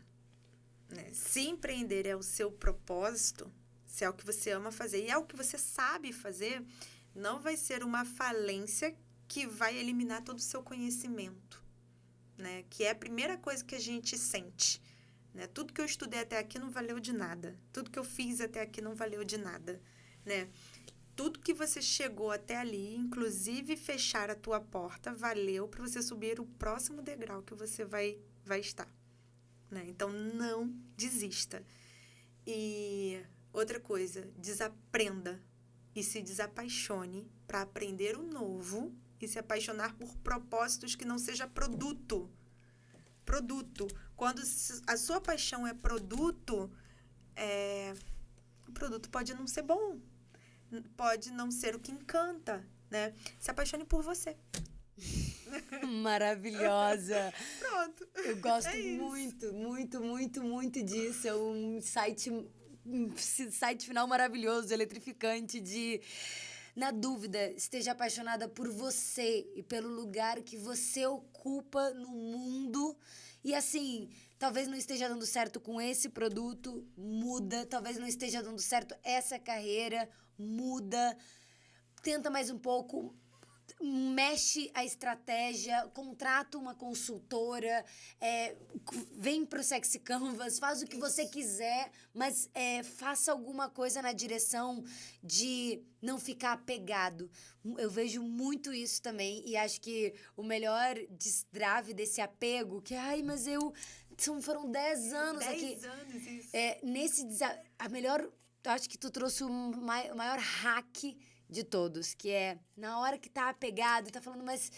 Né? Se empreender é o seu propósito, se é o que você ama fazer e é o que você sabe fazer, não vai ser uma falência que vai eliminar todo o seu conhecimento, né? Que é a primeira coisa que a gente sente. Né? Tudo que eu estudei até aqui não valeu de nada. Tudo que eu fiz até aqui não valeu de nada. Né? Tudo que você chegou até ali, inclusive fechar a tua porta, valeu para você subir o próximo degrau que você vai estar. Né? Então, não desista. E outra coisa, desaprenda e se desapaixone para aprender o novo e se apaixonar por propósitos que não seja produto. Produto. Quando a sua paixão é produto, o produto pode não ser bom, pode não ser o que encanta, né? Se apaixone por você. Maravilhosa. Pronto. Eu gosto muito, muito, muito, muito disso. É um site final maravilhoso, eletrificante de... Na dúvida, esteja apaixonada por você e pelo lugar que você ocupa no mundo. E assim, talvez não esteja dando certo com esse produto, muda. Talvez não esteja dando certo essa carreira, muda. Tenta mais um pouco, mexe a estratégia, contrata uma consultora, vem pro Sexy Canvas, faz o que você quiser, mas faça alguma coisa na direção de não ficar apegado. Eu vejo muito isso também e acho que o melhor destrave desse apego, que, mas foram 10 anos aqui. 10 anos, isso. Eu acho que tu trouxe o maior hack de todos, que é, na hora que tá apegado, tá falando, mas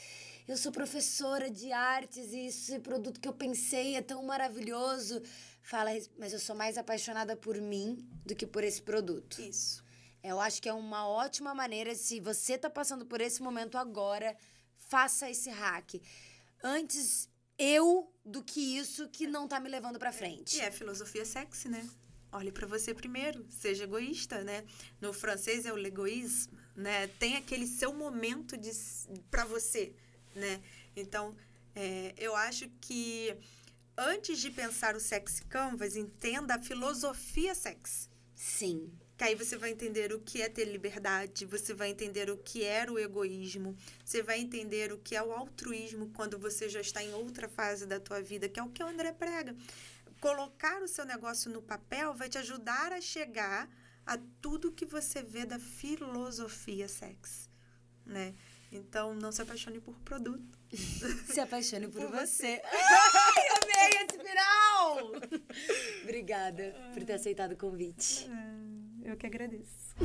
eu sou professora de artes e esse produto que eu pensei é tão maravilhoso. Fala, mas eu sou mais apaixonada por mim do que por esse produto. Isso. Eu acho que é uma ótima maneira, se você tá passando por esse momento agora, faça esse hack. Antes do que isso que não tá me levando pra frente. E é filosofia sexy, né? Olhe para você primeiro, seja egoísta, né? No francês é o l'égoïsme, né? Tem aquele seu momento para você, né? Então, eu acho que antes de pensar o Sexy Canvas, entenda a filosofia sexy. Sim. Que aí você vai entender o que é ter liberdade, você vai entender o que é o egoísmo, você vai entender o que é o altruísmo quando você já está em outra fase da tua vida, que é o que o André prega. Colocar o seu negócio no papel vai te ajudar a chegar a tudo que você vê da filosofia sexy, né? Então, não se apaixone por produto. Se apaixone por você. Ai, amei esse final! Obrigada por ter aceitado o convite. Eu que agradeço.